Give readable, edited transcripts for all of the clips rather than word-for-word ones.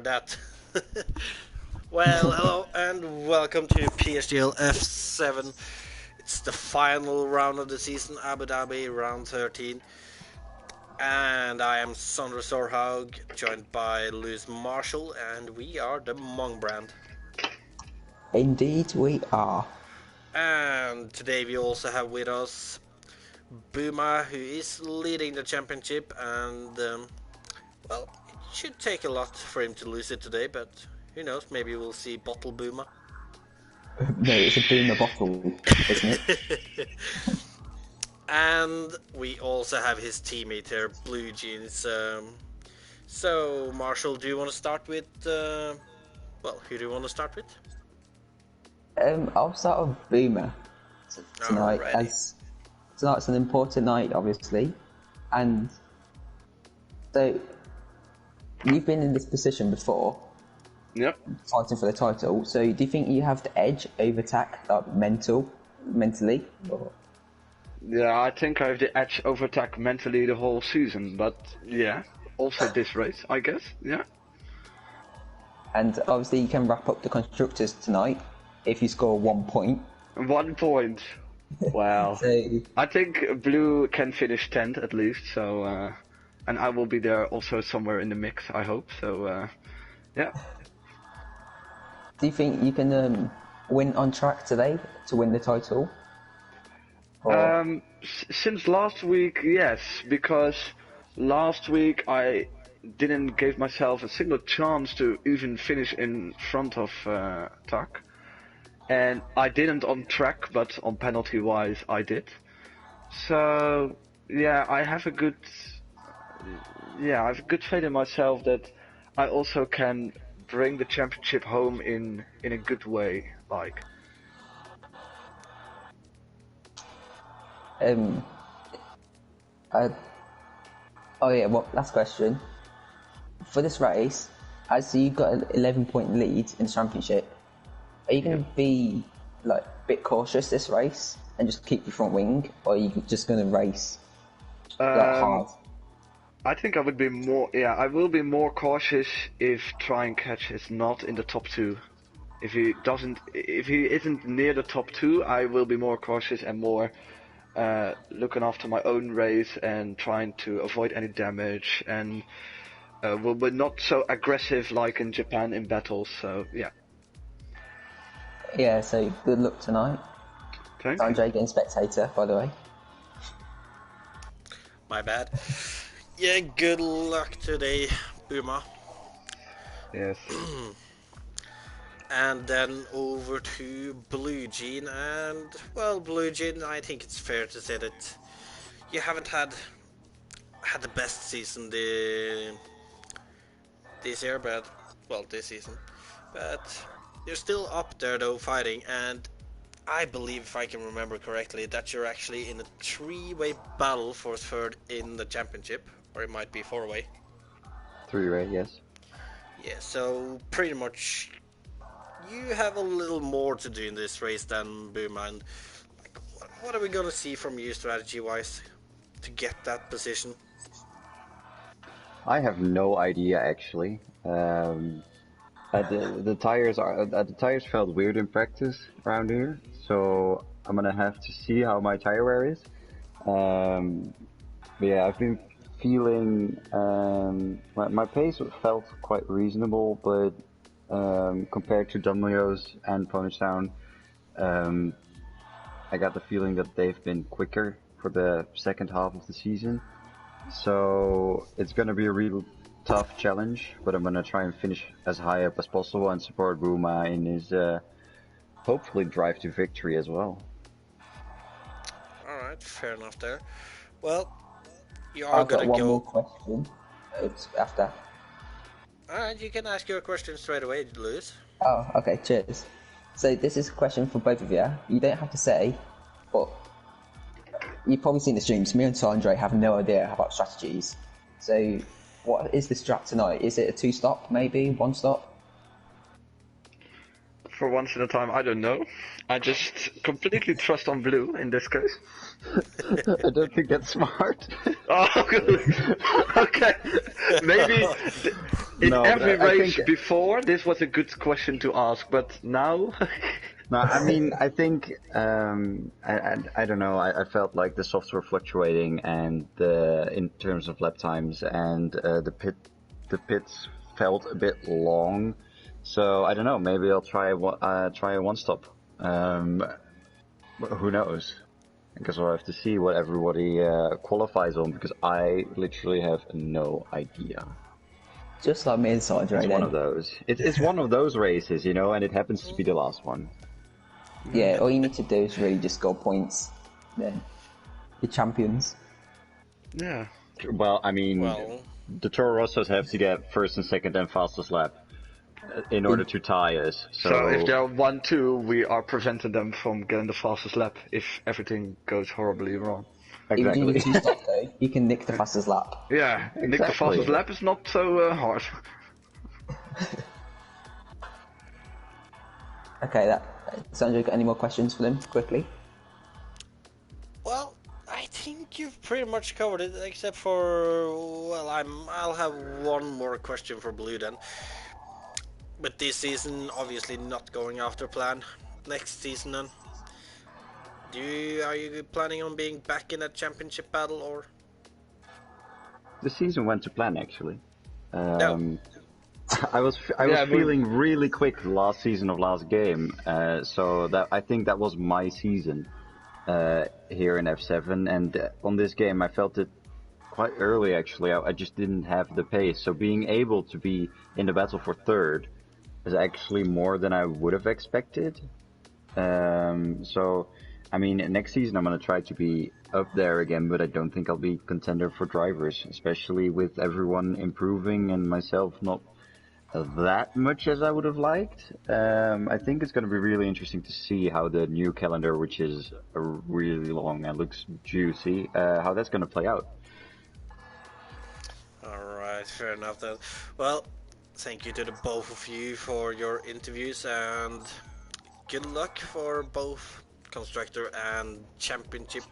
heard that. Well, hello and welcome to PSGL F7. It's the final round of the season, Abu Dhabi, round 13. And I am Sondre Sorhaug, joined by Lewis Marshall, and we are the Mong brand. Indeed we are. And today we also have with us Buma, who is leading the championship, and well, it should take a lot for him to lose it today, but who knows, maybe we'll see Bottle Buma. No, it's a boomer bottle, isn't it? And we also have his teammate here, Blue Jeans. So, Marshall, do you want to start with, well, who do you want to start with? I'll start with Boomer tonight, Alrighty. as tonight's an important night, obviously, and so you've been in this position before, Yep. fighting for the title. So, do you think you have the edge over Tak, mentally? Or... Yeah, I think I have the edge over attack mentally the whole season, but yeah, also this race, I guess. Yeah. And obviously, you can wrap up the constructors tonight if you score 1 point. 1 point. Wow. So, I think Blue can finish 10th at least, so and I will be there also somewhere in the mix, I hope. So yeah. do you think you can win on track today to win the title? Or... Since last week, yes, because last week I didn't give myself a single chance to even finish in front of Tak. And I didn't on track, but on penalty-wise I did. So yeah, I have a good faith in myself that I also can bring the championship home in a good way, like. Last question. For this race, as you got an 11-point lead in the championship, are you going to be like a bit cautious this race and just keep your front wing, or are you just going to race hard? I think I would be more. Yeah, I will be more cautious if Try and Catch is not in the top 2. If he isn't near the top 2, I will be more cautious and more looking after my own race and trying to avoid any damage, and we're not so aggressive like in Japan in battles. So yeah. Yeah, so good luck tonight. Thanks. Andre getting spectator, by the way. My bad. Yeah, good luck today, Buma. Yes. And then over to Blue Jean, and well, Blue Jean, I think it's fair to say that you haven't had the best season this year, but well, this season, but you're still up there though fighting, and I believe, if I can remember correctly, that you're actually in a 3-way battle for third in the championship, or it might be 4-way. 3-way, yes. Yeah, so pretty much you have a little more to do in this race than Buma, and like, what are we gonna see from you strategy-wise to get that position? I have no idea actually. The tires felt weird in practice around here, so I'm gonna have to see how my tire wear is. But yeah, I've been feeling my pace felt quite reasonable, but compared to Domino's and Pony Sound, I got the feeling that they've been quicker for the second half of the season. So it's gonna be a real tough challenge, but I'm gonna try and finish as high up as possible and support Ruma in his hopefully drive to victory as well. Alright, fair enough there. Well, you are I've got gonna one go. more question. It's after. Alright, you can ask your question straight away, Lewis. Oh, okay, cheers. So this is a question for both of you. You don't have to say, but you've probably seen the streams. Me and Sandre have no idea about strategies. So what is the strat tonight? Is it a 2-stop, maybe 1-stop? for once in a time. I don't know. I just completely trust on blue in this case. I don't think that's smart. Oh, good. Okay. Maybe in No, but every I race think before, this was a good question to ask, but now. no. I mean, I think I don't know. I felt like the softs were fluctuating, and in terms of lap times, and the pits felt a bit long. So I don't know. Maybe I'll try a one stop. But who knows? I guess we'll have to see what everybody qualifies on, because I literally have no idea. Just like me inside It's right one then. of those. It's one of those races, you know, and it happens to be the last one. Yeah, all you need to do is really just score points. Then you're champions. Yeah. Well, I mean, Well, the Toro Rossos have to get first and second and fastest lap in order to tie us. So if they're 1-2, we are preventing them from getting the fastest lap if everything goes horribly wrong. Even if you Exactly. do two stop though, you can nick the fastest lap. Yeah, nick the Exactly. fastest lap is not so hard. Okay, Sandra, got any more questions for them quickly? well, I think you've pretty much covered it, except for, well, I'll have one more question for Blue then. But this season, obviously not going after plan. Next season then, are you planning on being back in a championship battle or? The season went to plan, actually. No. I was Yeah, feeling really quick last season of last game, so that I think that was my season here in F7, and on this game I felt it quite early actually. I just didn't have the pace, so being able to be in the battle for third is actually more than I would have expected. So I mean, next season I'm gonna try to be up there again, but I don't think I'll be contender for drivers, especially with everyone improving and myself not that much as I would have liked. I think it's going to be really interesting to see how the new calendar, which is really long and looks juicy, how that's going to play out. Alright, fair enough then. Well, thank you to the both of you for your interviews, and good luck for both constructor and championship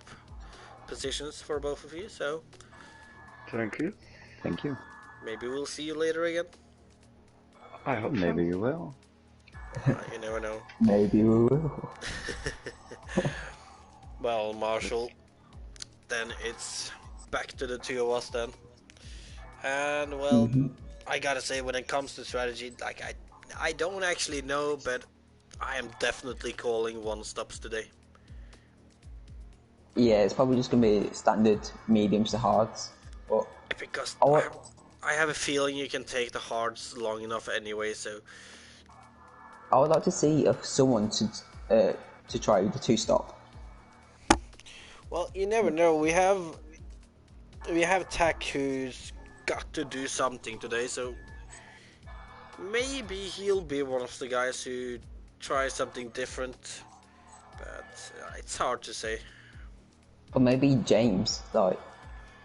positions for both of you. So Thank you. Thank you. maybe we'll see you later again. I hope Maybe so. you will. You never know. Maybe we will. Well, Marshall, then it's back to the two of us then. And well, I gotta say, when it comes to strategy, like I don't actually know, but I am definitely calling one stops today. Yeah, it's probably just gonna be standard mediums to hards. But Because Oh, I have a feeling you can take the hards long enough anyway, so I would like to see if someone to try the two stop. well, you never know. We have Tack who's got to do something today, so maybe he'll be one of the guys who tries something different, but it's hard to say. Or maybe James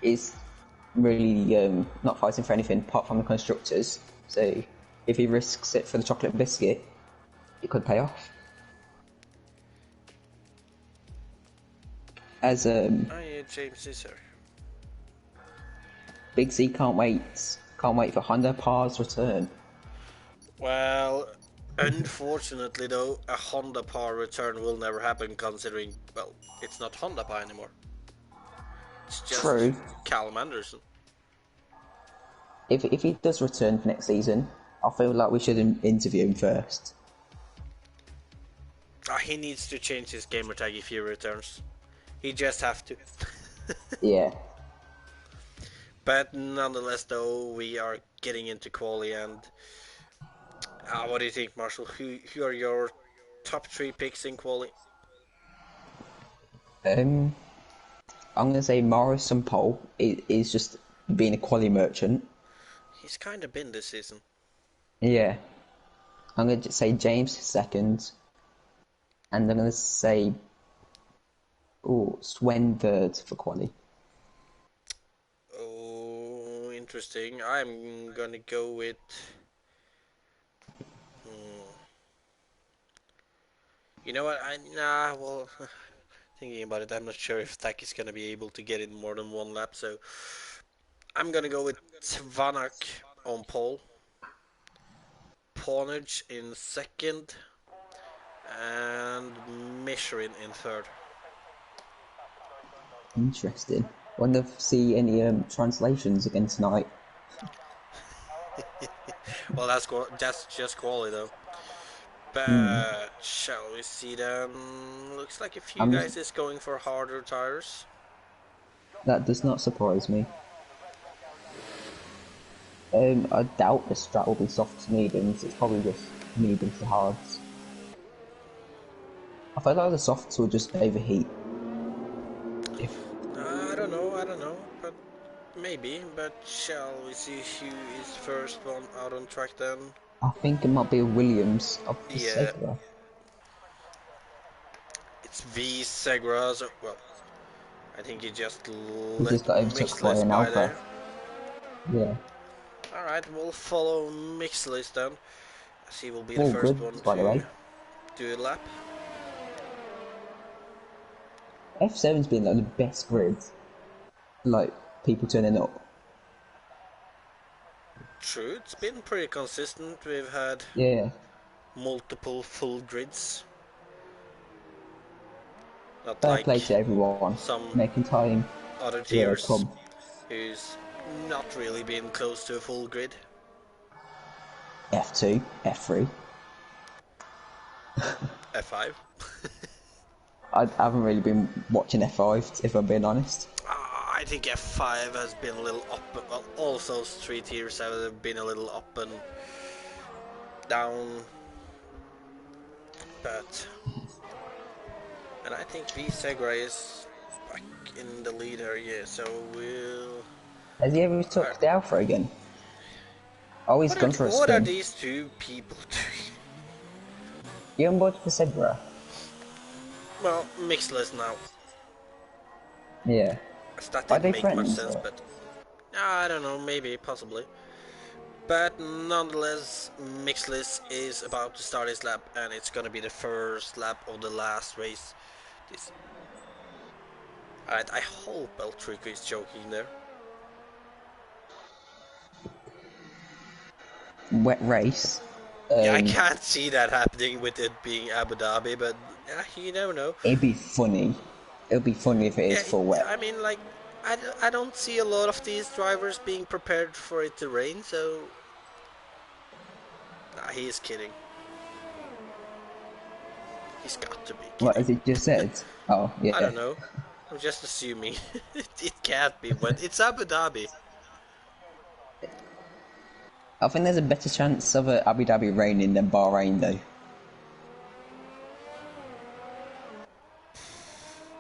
is really not fighting for anything apart from the constructors. So if he risks it for the chocolate biscuit, it could pay off. As Oh yeah, James is here. Big C can't wait for Honda Par's return. Well, unfortunately though, a Honda Par return will never happen, considering, well, it's not Honda Par anymore. It's just True. Callum Anderson. If he does return for next season, I feel like we should interview him first. He needs to change his gamer tag if he returns. He just have to. Yeah. But nonetheless, though, we are getting into quali, and what do you think, Marshall? Who are your top 3 picks in quali? I'm gonna say Morrison Pole is just being a quality merchant. He's kind of been this season. Yeah. I'm gonna say James second, and I'm gonna say Swen third for quali. Oh, interesting. I'm gonna go with. You know what? Well, thinking about it, I'm not sure if Tak is gonna be able to get in more than one lap, so I'm gonna go with Vanak on pole, Pawnage in second, and Mishrin in third. Interesting. Wonder if see any translations again tonight. Well, that's just quality though. Hmm. But shall we see then? Looks like a few I'm, guys is going for harder tires. that does not surprise me. I doubt the strat will be soft to mediums. It's probably just mediums to hards. I feel like the softs will just overheat. If I don't know, but maybe. But shall we see who is first one out on track then? I think it might be a Williams of the Yeah, Segra. it's V Segra. So, well, I think he just He let just got overtook by Mixless an by Alpha. there. Yeah. Alright, we'll follow Mixless then, as he will be the All first good, one by the to way. do a lap. F7's been like the best grid. Like, people turning up. True, it's been pretty consistent. We've had Yeah. multiple full grids. Not Fair like play to everyone. some Making time. other Yeah, tiers come. who's not really been close to a full grid. F2, F3. F5. I haven't really been watching F5, if I'm being honest. I think F5 has been a little up, well, all those three tiers have been a little up and down, but and I think V Segra is back in the lead area, so we'll. Has he ever took the Alpha again? Oh, he's gone for a What are spin. these two people doing? You on board for Segra? Well, mixless now. Yeah. That Are didn't they make much friends? sense, Or? but I don't know, maybe, possibly. But nonetheless, Mixless is about to start his lap, and it's gonna be the first lap of the last race. Alright, I hope El Trico is joking there. Wet race. Yeah, I can't see that happening with it being Abu Dhabi, but you never know. It'd be funny. It'll be funny if it is Yeah, full wet. I mean, like, I don't see a lot of these drivers being prepared for it to rain, so. Nah, he is kidding. He's got to be kidding. What has he just said? Oh, yeah. I don't know. I'm just assuming. It can't be, but it's Abu Dhabi. I think there's a better chance of Abu Dhabi raining than Bahrain, though.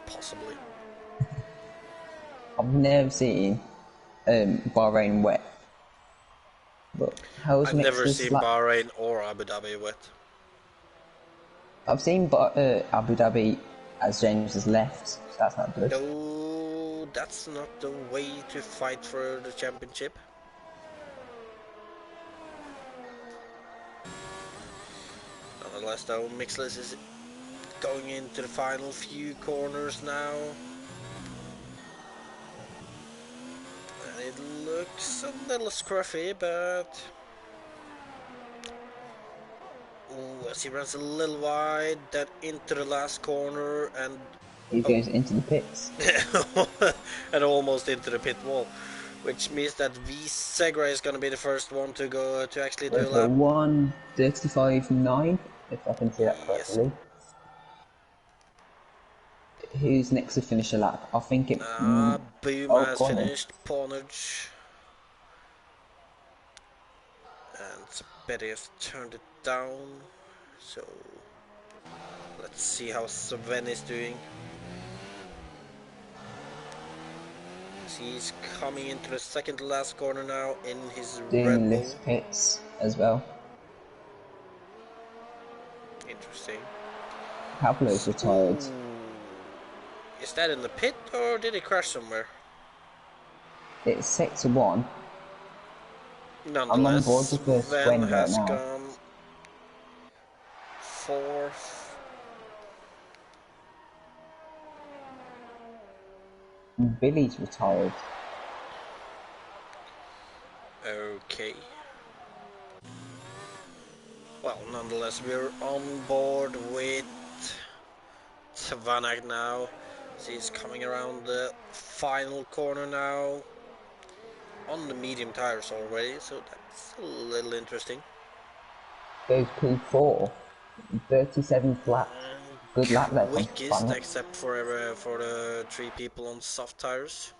Possibly. I've never seen Bahrain wet. But how's I've never Mixless seen lap? Bahrain or Abu Dhabi wet. I've seen Abu Dhabi as James has left, so that's not good. No, that's not the way to fight for the championship. Nonetheless, though, Mixless is going into the final few corners now. And it looks a little scruffy, but. Ooh, as he runs a little wide, then into the last corner, and He goes into the pits. and almost into the pit wall, which means that V Segra is going to be the first one to go to actually do a With the lap. 1:35.9, if I can see that Yes. correctly. Who's next to finish a lap? I think it. Boom oh, has go on then. finished. Pawnage. And Betty has turned it down. So let's see how Sven is doing. He's coming into the second to last corner now in his Doing Red Bull. list pits as well. Interesting. Pablo's retired. Is that in the pit or did he crash somewhere? It's 6-1. Nonetheless, board with the Sven Sven right has now. gone fourth. Billy's retired. Okay. Well, nonetheless, we're on board with Savannah now. She's coming around the final corner now. On the medium tires already, so that's a little interesting. Goes P4. 37 flat. Good lap there from Quickest, Savannah. except for the 3 people on soft tires.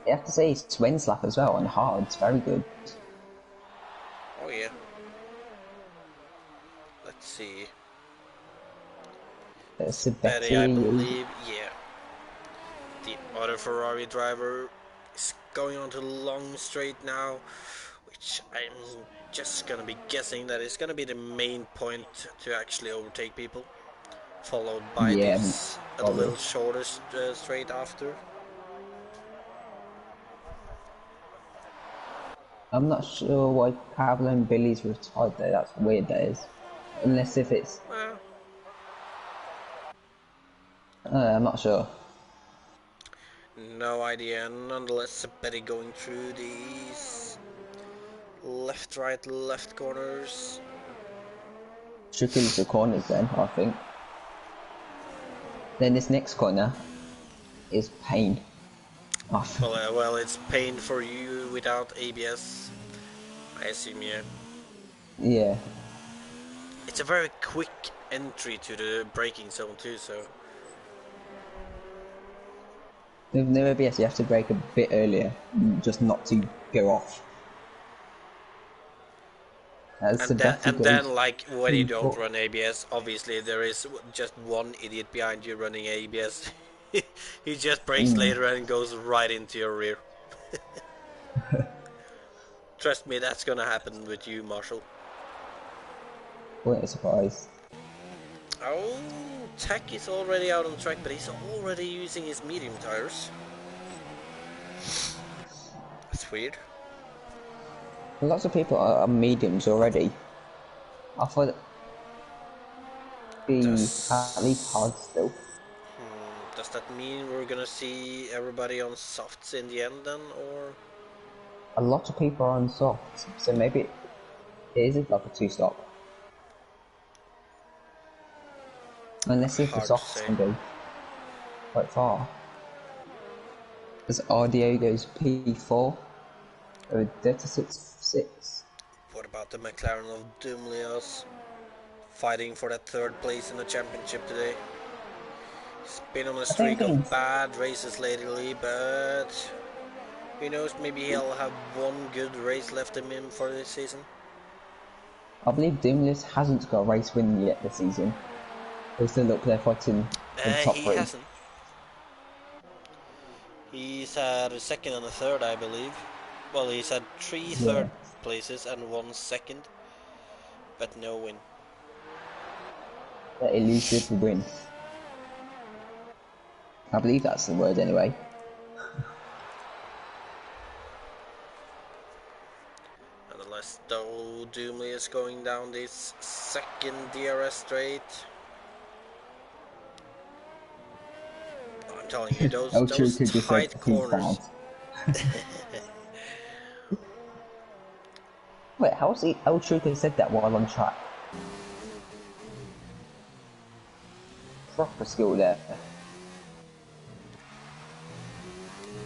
You have to say it's twin slap as well on hard. It's very good. Oh yeah. Let's see. Betty, I believe, yeah. The other Ferrari driver is going on to the long straight now, which I'm just gonna be guessing that is gonna be the main point to actually overtake people, followed by this a little shorter straight after. I'm not sure why Pablo and Billy's retired though. That's weird, that is. Unless if it's... I'm not sure. No idea. Nonetheless, Betty going through these left, right, left corners. Should lose the corners then, I think. Then this next corner is pain. Well, it's pain for you without ABS. I assume, yeah. Yeah. It's a very quick entry to the braking zone too, so... With no ABS, you have to brake a bit earlier, just not to go off. And then, like, when you don't run ABS, obviously there is just one idiot behind you running ABS. He just brakes later and goes right into your rear. Trust me, that's gonna happen with you, Marshall. What a surprise. Oh, Tech is already out on track, but he's already using his medium tires. That's weird. Lots of people are mediums already. I thought at least hard still. Does that mean we're gonna see everybody on softs in the end then, or? A lot of people are on softs, so maybe it is like a 2-stop. And let's see if the softs can go quite far. As RDO goes P4 with 36.6. What about the McLaren of Dumlios fighting for that 3rd place in the championship today? He's been on a streak of bad races lately, but who knows, maybe he'll have one good race left in him for this season. I believe Dumlios hasn't got a race win yet this season. They still look they're fighting in top 3. He hasn't. He's had a 2nd and a 3rd, I believe. Well, he's had 3 third places and 1 second, but no win. The elusive win. I believe that's the word anyway. Nonetheless, though, Doomley is going down this 2nd DRS straight. I'm telling you, those tight corners. Wait, how's El Truco said that while on track? Proper skill there.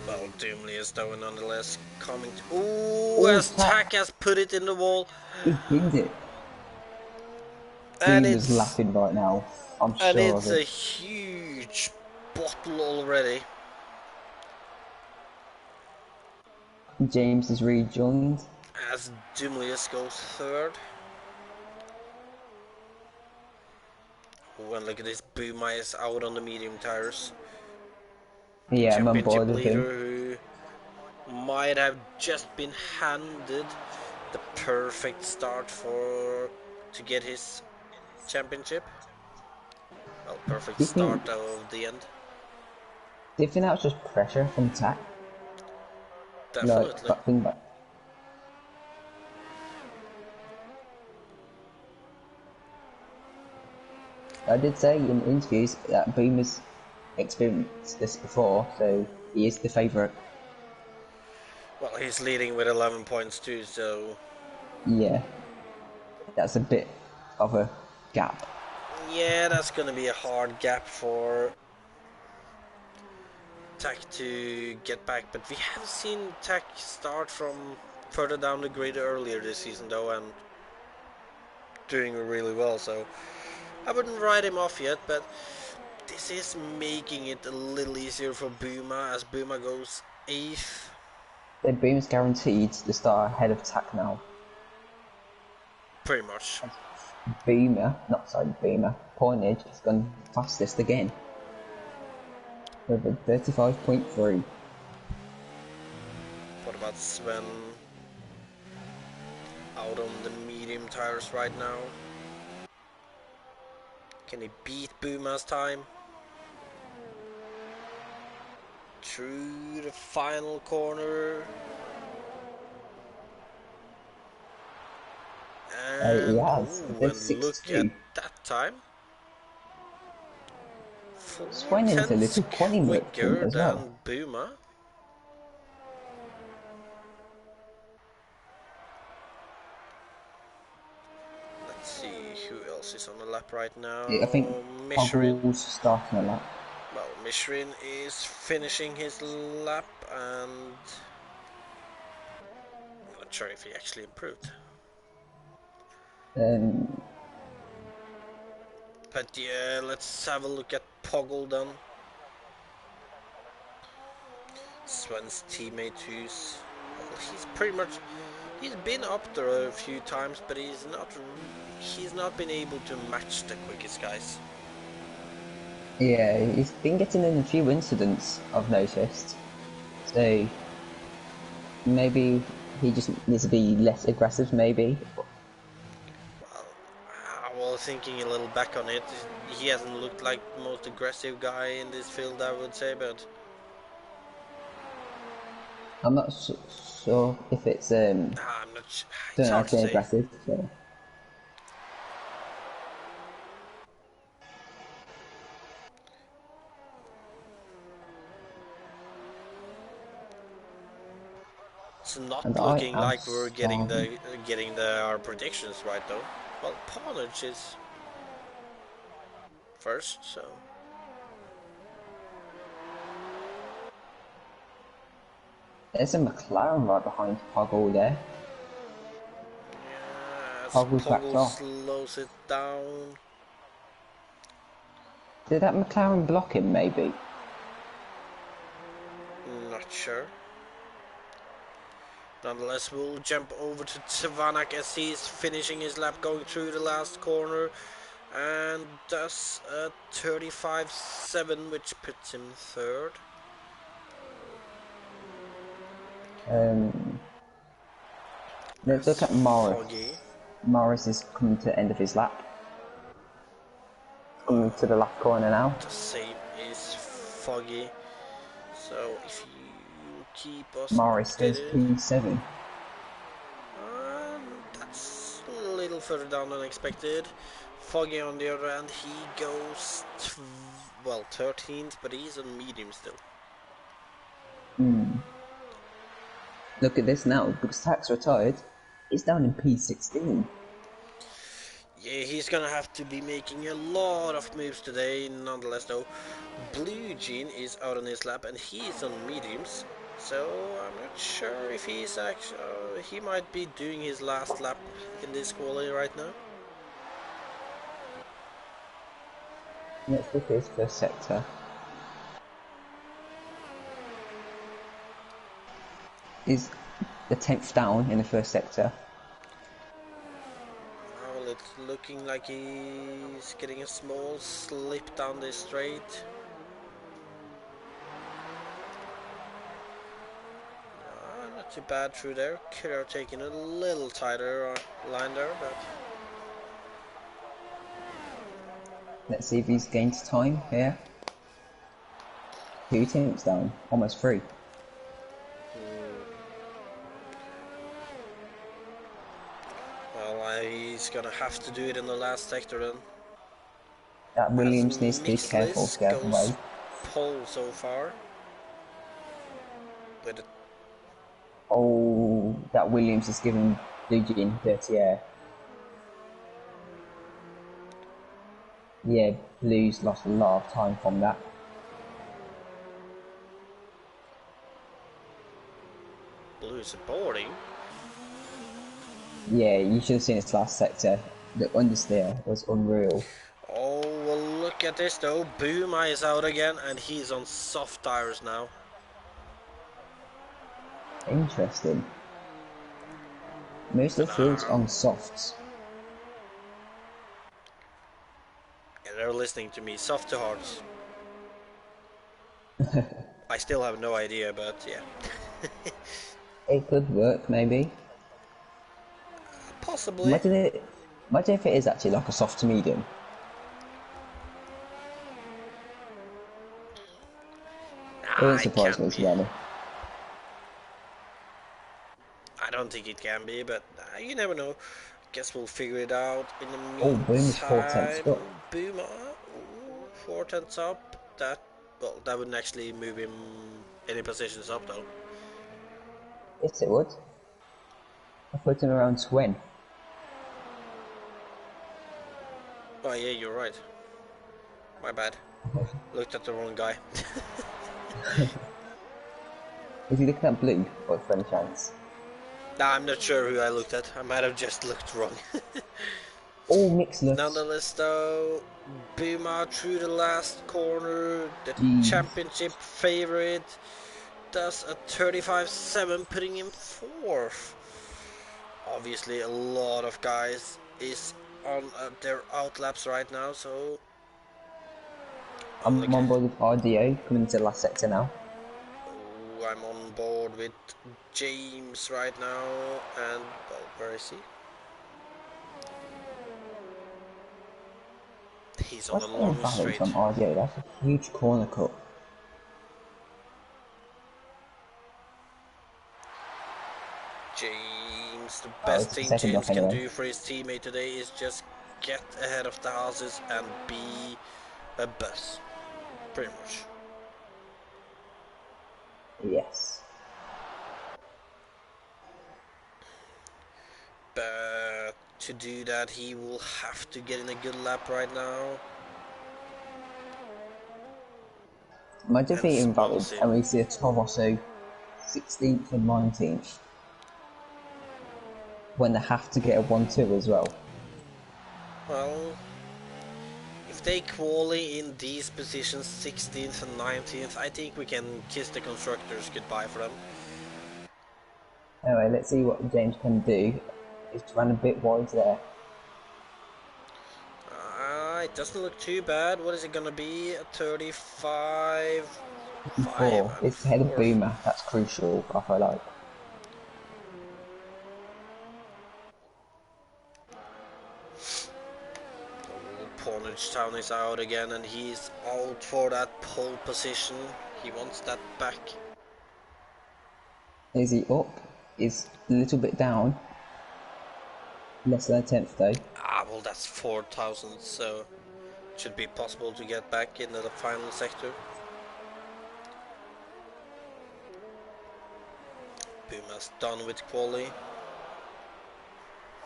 Well, Doomley is though nonetheless coming to... Ooh, as Tack has put it in the wall. He pinned it. And it's laughing right now. I'm sure of it. And it's a huge bottle already. James is rejoined. As Dumlius goes 3rd. Oh, and look at this, Booma is out on the medium tires. Yeah, I'm on board with him. Who might have just been handed the perfect start to get his championship. Well, perfect start of the end. Do you think that was just pressure from Tack? Definitely. Like, I did say in interviews that Boomer's experienced this before, so he is the favourite. Well, he's leading with 11 points too, so Yeah, that's a bit of a gap. yeah, that's gonna be a hard gap for Tack to get back. But we have seen Tack start from further down the grid earlier this season, though, and doing really well. So I wouldn't write him off yet, but this is making it a little easier for Buma as Buma goes 8th. So Boom's guaranteed to start ahead of Tack now. Pretty much. Pointage has gone fastest again. With a 35.3. What about Sven? Out on the medium tires right now. Can he beat Buma's time? Through the final corner. And, He has. and look at that time. Sven is a little quality quicker as than well. Buma. Let's see who else is on the lap right now. I think Mishrin. Puggle's starting a lap. Well, Mishrin is finishing his lap, and I'm not sure if he actually improved. But yeah, let's have a look at Poggle then. Sven's teammate who's... Well, he's pretty much... He's been up there a few times, but he's not been able to match the quickest guys. Yeah, he's been getting in a few incidents, I've noticed. So maybe he just needs to be less aggressive, maybe. Well, thinking a little back on it, he hasn't looked like the most aggressive guy in this field, I would say, but... I'm not sure if it's I'm not it's hard to say. aggressive. So. It's not looking like we're getting our predictions right though. Well, Ponage is first, so there's a McLaren right behind Poggle there. yeah, Poggle slows it down. Did that McLaren block him? Maybe. Not sure. Nonetheless, we'll jump over to Savanak as he's finishing his lap going through the last corner and does a 35.7, which puts him third. Let's look at Morris. Foggy. Morris is coming to the end of his lap. Coming to the last corner now. The same is Foggy. So if you keep us Morris is P7. that's a little further down than expected. Foggy on the other hand, he goes 13th, but he's on medium still. Look at this now, because Tack's retired, he's down in P16. Yeah, he's gonna have to be making a lot of moves today. Nonetheless though, Blue Jean is out on his lap and he's on mediums. So I'm not sure if he's actually... he might be doing his last lap in this quality right now. Let's look at his first sector. Is the 10th down in the first sector. Well, it's looking like he's getting a small slip down this straight. Not too bad through there. Could have taken a little tighter line there, but... Let's see if he's gained time here. 2 tenths down, almost 3. Well, he's gonna have to do it in the last sector then. That Williams needs to be careful, goes pole so far. With it. Oh, that Williams is giving Blue Jean dirty air. Yeah, Blues lost a lot of time from that. Blues are boarding. Yeah, you should have seen his last sector. The understeer was unreal. Oh, well, look at this though. Buma is out again, and he's on soft tires now. Interesting. Most of the field's on softs. Yeah, they're listening to me. Soft to hards. I still have no idea, but yeah. It could work, maybe. Possibly. Imagine if it is actually like a soft to medium. It wouldn't surprise me, to be honest. I don't think it can be, but you never know. Guess we'll figure it out in the meantime. Oh, Booma's 4/10 up. Buma, 4/10 up. That wouldn't actually move him any positions up though. Yes, it would. I put him around 20. Oh yeah, you're right. My bad. Looked at the wrong guy. Is he looking at blue or for any chance? Nah, I'm not sure who I looked at. I might have just looked wrong. Oh, mixed looks. Nonetheless though, Buma through the last corner, the championship favorite, does a 35.7, putting him 4th. Obviously a lot of guys is on their outlaps right now, so... I'm on board with RDO, coming into the last sector now. Ooh, I'm on board with James right now, and, well, where is he? He's on the long straight. From RDO, that's a huge corner cut. James, the best thing James can do for his teammate today is just get ahead of the houses and be a bus. Pretty much. Yes. But to do that, he will have to get in a good lap right now. Imagine if he invalid and we see a Torosso 16th and 19th. When they have to get a 1-2 as well. Well, if they quali in these positions 16th and 19th, I think we can kiss the constructors goodbye for them. Anyway, let's see what James can do. He's ran a bit wide there. It doesn't look too bad. What is it gonna be? A 35. 4. It's ahead of Boomer. That's crucial, I feel like. Pornage Town is out again, and he's out for that pole position. He wants that back. Is he up? Is a little bit down. Less than a 10th though. Well, that's 4,000, so it should be possible to get back into the final sector. Puma's done with quali.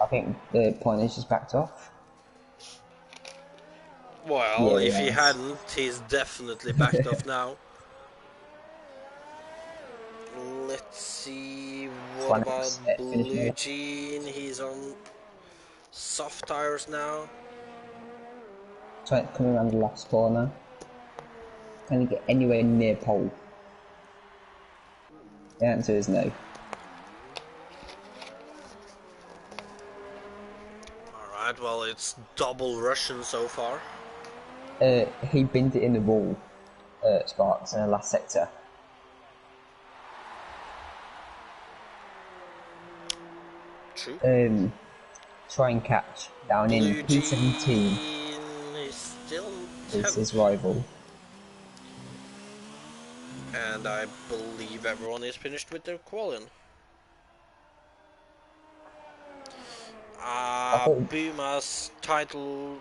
I think the Pornage is backed off. Well, if he hadn't, he's definitely backed off now. Let's see, what about Blue Jean? He's on soft tires now. Coming around the last corner. Can he get anywhere near pole? The answer is no. Alright, well, it's double Russian so far. He binned it in the wall, Sparks, in the last sector. True. Try and catch down Blue in P17. Is still Is his rival. And I believe everyone is finished with their qualin. Buma's title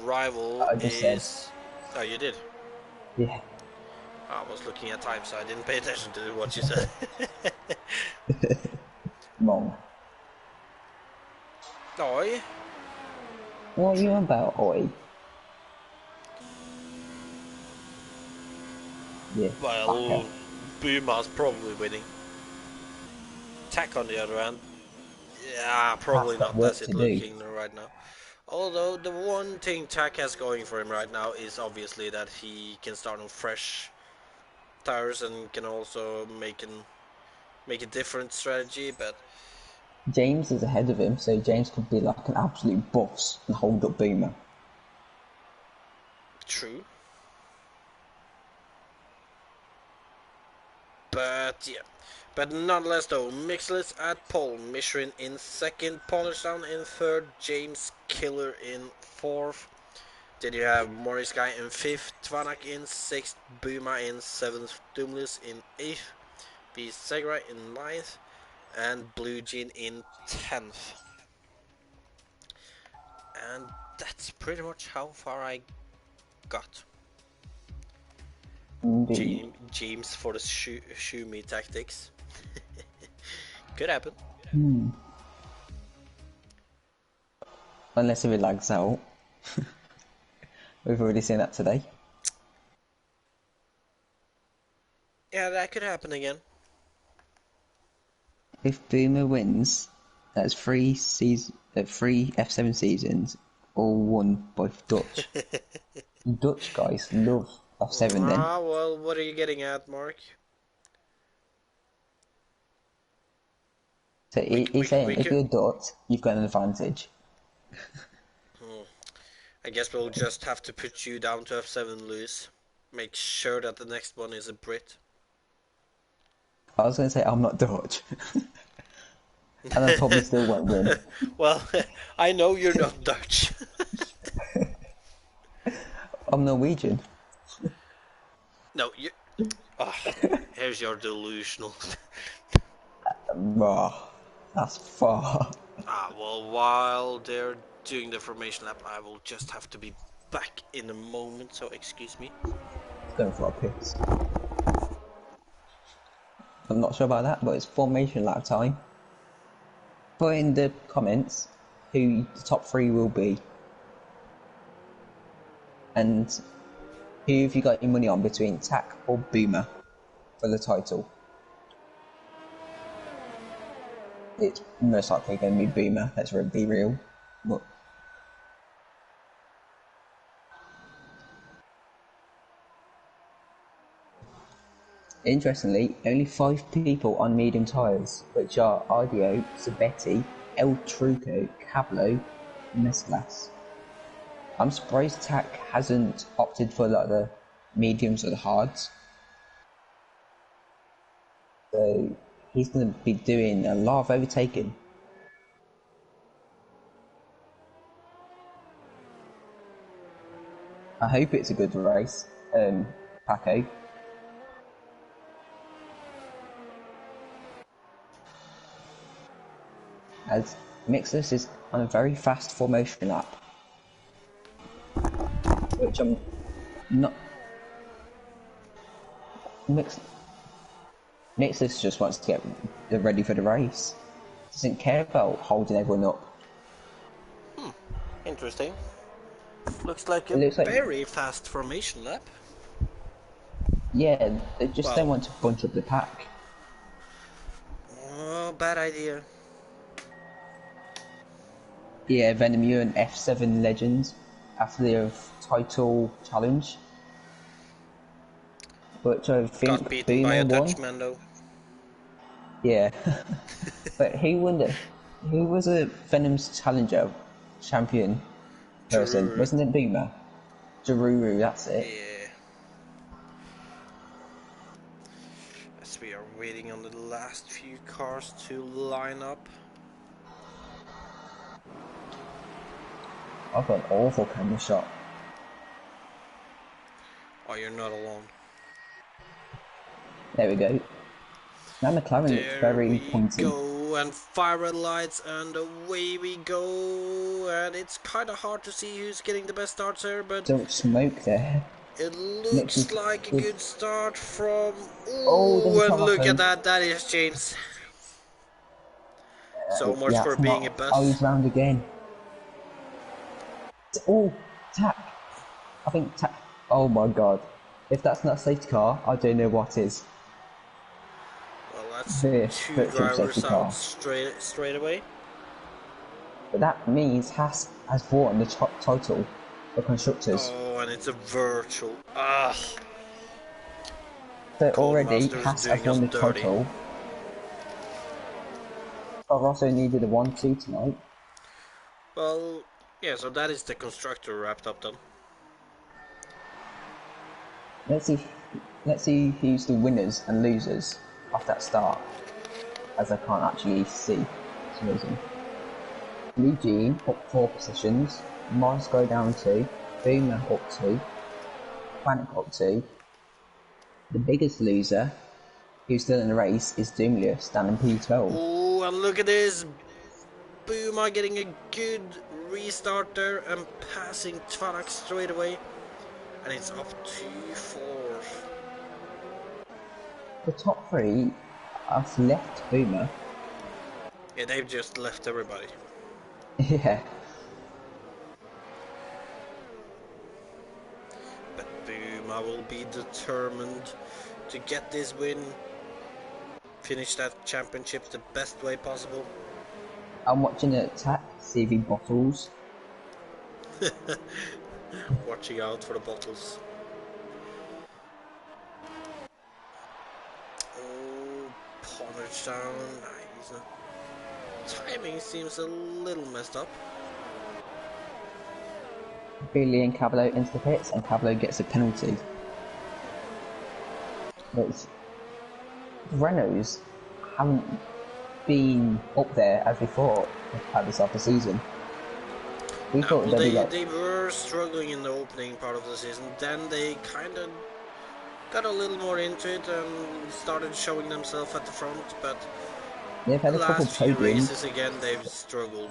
rival is... Oh, you did? Yeah. I was looking at time, so I didn't pay attention to what you said. Wrong. Oi. What are you on about, oi? Yeah. Well, Buma's probably winning. Tech on the other hand, yeah, probably I've got not work as it to do. looking right now. Although the one thing Tech has going for him right now is obviously that he can start on fresh tires and can also make a different strategy. But James is ahead of him, so James could be like an absolute boss and hold up Boomer. true. But yeah. But nonetheless though, Mixless at pole, Mishrin in second, Polishdown in third, James Killer in fourth. Then you have Morris Guy in fifth, Tvanak in sixth, Buma in seventh, Doomless in eighth, B Segra in ninth, and Blue Jean in 10th. And that's pretty much how far I got. Indeed. James for the shoe me tactics. Could happen. Unless it lags out. We've already seen that today. Yeah, that could happen again. If Boomer wins, that's three F7 seasons, all won by Dutch. Dutch guys love F7 then. Ah, well, what are you getting at, Mark? So he's saying if you're Dutch, you've got an advantage. I guess we'll just have to put you down to F7, Lewis. Make sure that the next one is a Brit. I was going to say I'm not Dutch. And I probably still won't win. Well, I know you're not Dutch. I'm Norwegian. No, you. Oh, here's your delusional. That's far. Well, while they're doing the formation lap, I will just have to be back in a moment, so excuse me. Going for a piss. I'm not sure about that, but it's formation lap time. Put in the comments who the top three will be. And who have you got your money on between Tack or Boomer for the title? It's most likely going to be Boomer, let's be real. But interestingly, only 5 people on medium tyres, which are Ardio, Sabetti, El Truco, Cablo, and Mesclas. I'm surprised Tack hasn't opted for like the mediums or the hards. So he's going to be doing a lot of overtaking. I hope it's a good race, Paco. As Mixless is on a very fast formation lap, which I'm not. Mixless just wants to get ready for the race. Doesn't care about holding everyone up. Interesting. Looks like a very fast formation lap. Yeah, they just don't want to bunch up the pack. Oh, bad idea. Yeah, Venom, you're an F7 legend after the title challenge. But I think got beaten by a Boomer won. Dutchman though. Yeah. But who won it? Who was a Venom's challenger champion person? Jaruru. Wasn't it Boomer? Jaruru, that's it. Yeah. As we are waiting on the last few cars to line up. I've got an awful camera shot. Oh, you're not alone. There we go. Now McLaren looks very pointy. Go, and fire red lights, and away we go. And it's kind of hard to see who's getting the best starts here, but Don't smoke there. It Next looks is like a good start from... oh, there's a Ooh, and cover look at through. that. That is James. So much Yeah, for it's being a not. Oh, bust. he's round again. Oh, tack. I think tack. Oh my god. If that's not a safety car, I don't know what is. Well, that's This two virtual safety drivers out car. straight away. But that means Haas has won the title for constructors. Oh, and it's a virtual. Ah, So already Codemasters Haas has doing us won the dirty. title. I've also needed a 1-2 tonight. Well, yeah, so that is the constructor wrapped up then. Let's see. Let's see who's the winners and losers of that start, as I can't actually see. For some reason. Eugene up 4 positions. Morris go down 2. Boomer up 2. Panic up 2. The biggest loser, who's still in the race, is Doomlia, standing P12. Oh, and look at this. Boomer getting a good restart there and passing Tvarak straight away. And it's up to 4th. The top 3 have left Boomer. Yeah, they've just left everybody. Yeah. But Boomer will be determined to get this win. Finish that championship the best way possible. I'm watching an attack, see if he bottles. Watching out for the bottles. Oh, Ponage down. He's not. Timing seems a little messed up. Billy and Cabello into the pits, and Cabello gets a penalty. But Renaults haven't been up there as we thought at the start of the season. We thought Well, they'd be like, they were struggling in the opening part of the season. Then they kind of got a little more into it and started showing themselves at the front. But they've had the a couple last few podiums. races again, they've struggled.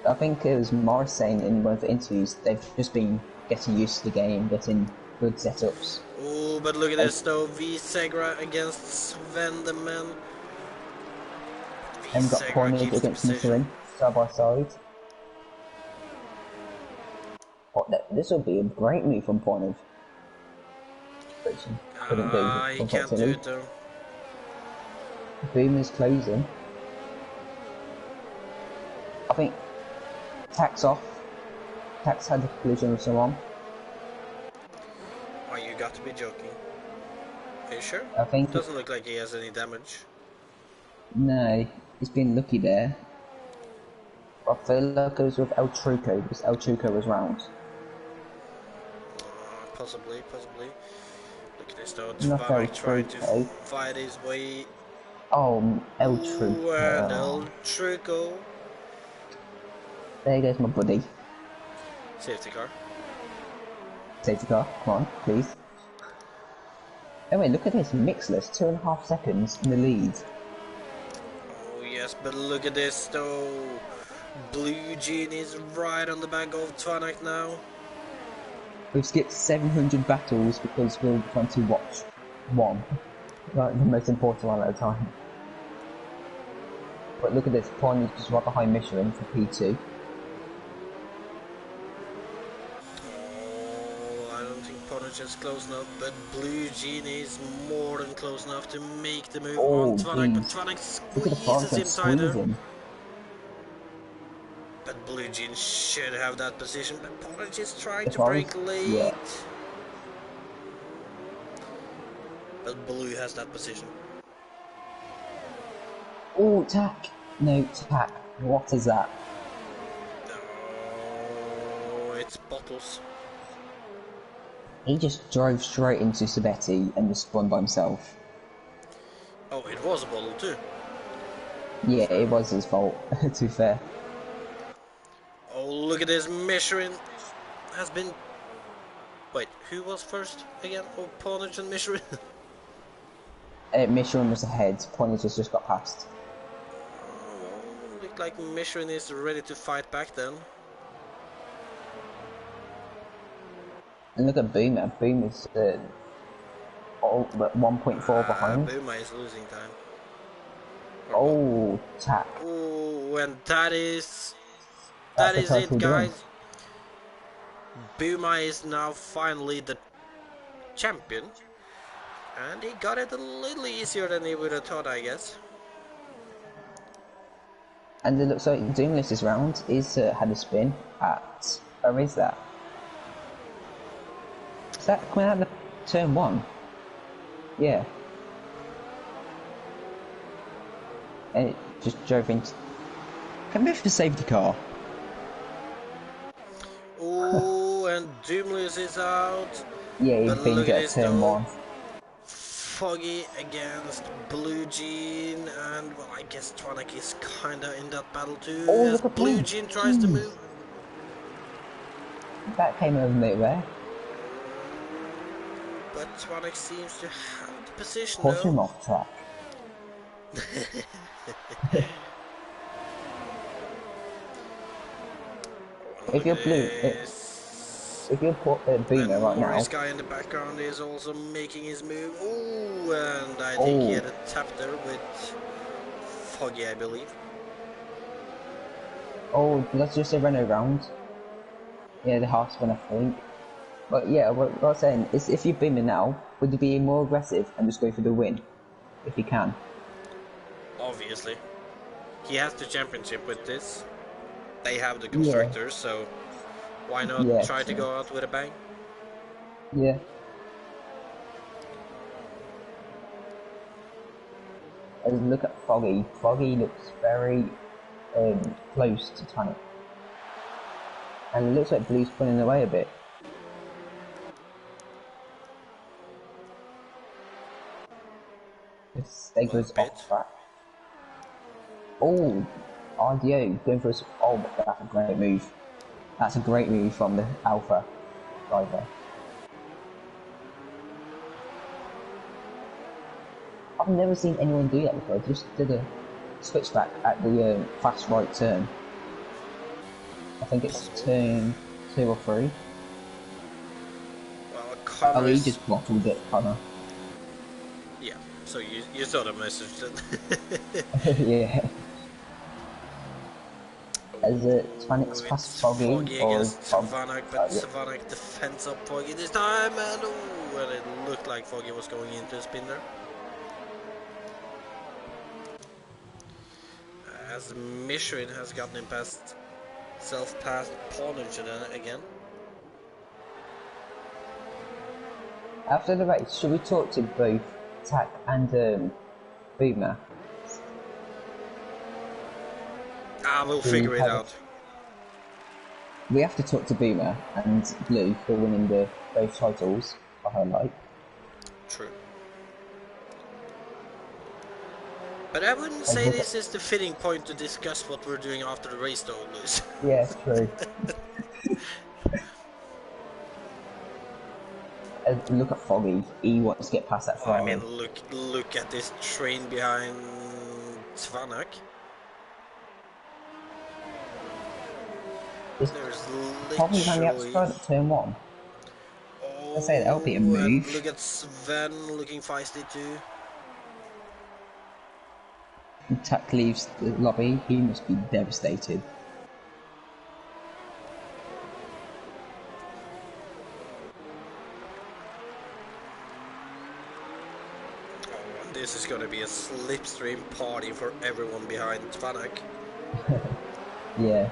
I think it was Morris saying in one of the interviews they've just been getting used to the game, getting good setups. Oh, but look at this though. V Segra against Sven the Man. V And got Segra cornered keeps the against position. Michelin, side by side. This will be a great move from Pornov. Which he couldn't do, He can't do unfortunately. it though. Boom is closing. I think Tax off. Tax had a collision with someone. Oh, you got to be joking. Are you sure? I think Doesn't look like he has any damage. no, he's been lucky there. I feel like it was with El Truco because El Truco was round. Possibly. Look at this though. Not El Tvarak trying to Truco. fight his way. Oh, El Ooh, and Truco. El Truco. There goes my buddy. Safety car. Safety car, come on, please. Anyway, look at this, mixless, 2.5 seconds in the lead. Oh yes, but look at this though. Blue Jean is right on the back of Tvarak now. We've skipped 700 battles because we're trying to watch one. Like the most important one at a time. But look at this, Pond is just right behind Michelin for P2. Oh, I don't think Ponage is close enough, but Blue Jean is more than close enough to make the move on Tvarak, but Tvarak Look at the front squeezes and him tighter. squeezing. But Blue Jean should have that position, but Ponage is trying If to I break was- late. yeah. But Blue has that position. Oh, tack! No, tack. What is that? Oh, it's Bottles. He just drove straight into Sabetti and just spun by himself. Oh, it was a bottle too. Yeah, it was his fault, to be fair. Oh, look at this. Michelin has been... Wait, who was first again? Oh, Ponage and Michelin. Michelin was ahead, Pointer just got past. Oh, look like Michelin is ready to fight back then. And look at Boomer. Boomer's 1.4 behind. Buma is losing time. Oh, tap. Oh, and that is That's the it, title win. guys. Buma is now finally the champion, and he got it a little easier than he would have thought, I guess. And it looks like Doomless this round is had a spin at, where is that? Is that coming out of the turn 1? Yeah. And it just drove into... Can move the safety car. Oh, and Doomless is out. Yeah, he But binned look it at at this turn though. 1. Foggy against Blue Jean, and well, I guess Tronic is kinda in that battle too. Oh, As look at Blue Blue. Jean tries to Jeez. move. That came over nowhere. But Tronic seems to have the position Push him though. off track. If you're Blue... If you're Boomer right now... This guy in the background is also making his move. Ooh, and I think he Oh. had a tap there with Foggy, I believe. Oh, that's just a run around. Yeah, the half spin, I think. But yeah, what I was saying is, if you're Boomer now, would you be more aggressive and just go for the win? If you can. Obviously. He has the championship with this. They have the constructors, so why not Yeah, try to true. go out with a bang? Yeah. And look at Foggy. Foggy looks very close to Tonic. And it looks like Blue's pulling away a bit. This Stego's bit. off track. Oh, RDO going for a... Oh, that's a great move. That's a great move from the Alpha driver. I've never seen anyone do that before. Just did a switchback at the fast right turn. I think it's turn 2 or 3. Well, Oh, Connor he is... just bottled it, Connor. Yeah, so you saw the message then. Yeah. Is it Tvanic's Ooh, past it's Foggy or is against Fog... Savanak, but yeah. Savanak defends up Foggy this time, and ooh, and it looked like Foggy was going into a spin there. As Mishrin has gotten him past self-passed Pawnage again. After the race, should we talk to both Tack and Boomer? We'll figure it out. We have to talk to Boomer and Blue for winning the both titles for her life. True. But I wouldn't say this is the fitting point to discuss what we're doing after the race though, Lewis. Yeah, true. Look at Foggy. He wants to get past that Ferrari. I mean, look at this train behind Svanak. There's Foggy on the literally... outside at turn 1. Oh, I say that'll be a move. Look at Sven looking feisty too. Tack leaves the lobby. He must be devastated. Oh, and this is gonna be a slipstream party for everyone behind Svanak. Yeah.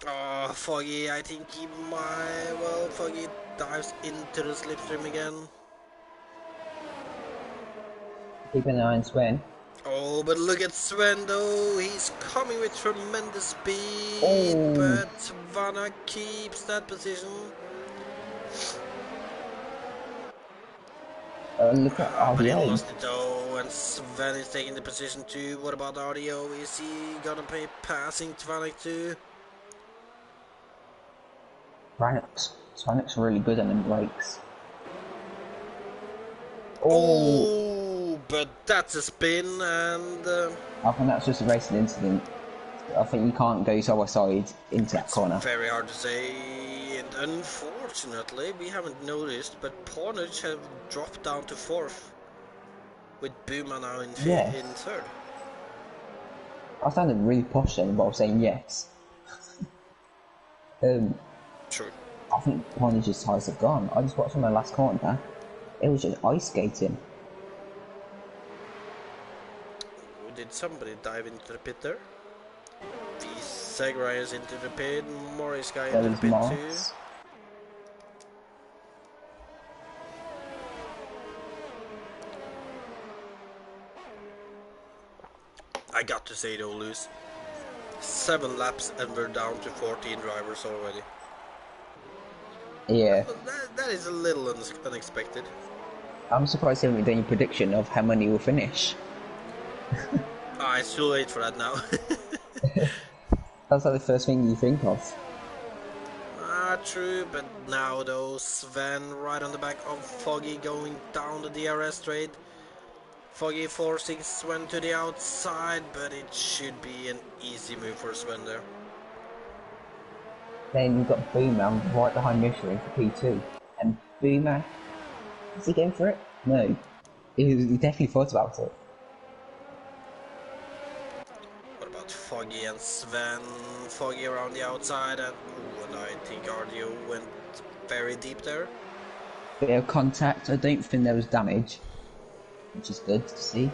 Oh, Foggy, I think he might... Well, Foggy dives into the slipstream again. Keep an eye on Sven. Oh, but look at Sven though. He's coming with tremendous speed. Oh. But Vanna keeps that position. Look at But he RDO. lost it though, and Sven is taking the position too. What about RDO? Is he gonna be passing Tvanik too? Sonic's really good on them brakes. Oh, but that's a spin, and I think that's just a racing incident. I think you can't go side by side into that It's corner. very hard to say, and unfortunately, we haven't noticed, but Pornage have dropped down to 4th, with Buma now in Yeah. in 3rd. I sounded really posh then while saying yes. True. I think Pornage's tires have gone. I just watched on the last corner. It was just ice skating. Did somebody dive into the pit there? The Segra is into the pit, Morris guy There into the was pit Morris. too. I got to say though, Luz, 7 laps and we're down to 14 drivers already. Yeah. That is a little unexpected. I'm surprised they haven't done any prediction of how many will finish. It's too late for that now. That's like the first thing you think of. True, but now though, Sven right on the back of Foggy going down the DRS straight. Foggy forcing Sven to the outside, but it should be an easy move for Sven there. Then you've got Boomer right behind Michelin for P2. And Boomer, is he going for it? No. He definitely thought about it. What about Foggy and Sven? Foggy around the outside, and I think RDO went very deep there. Bit of contact, I don't think there was damage. Which is good to see.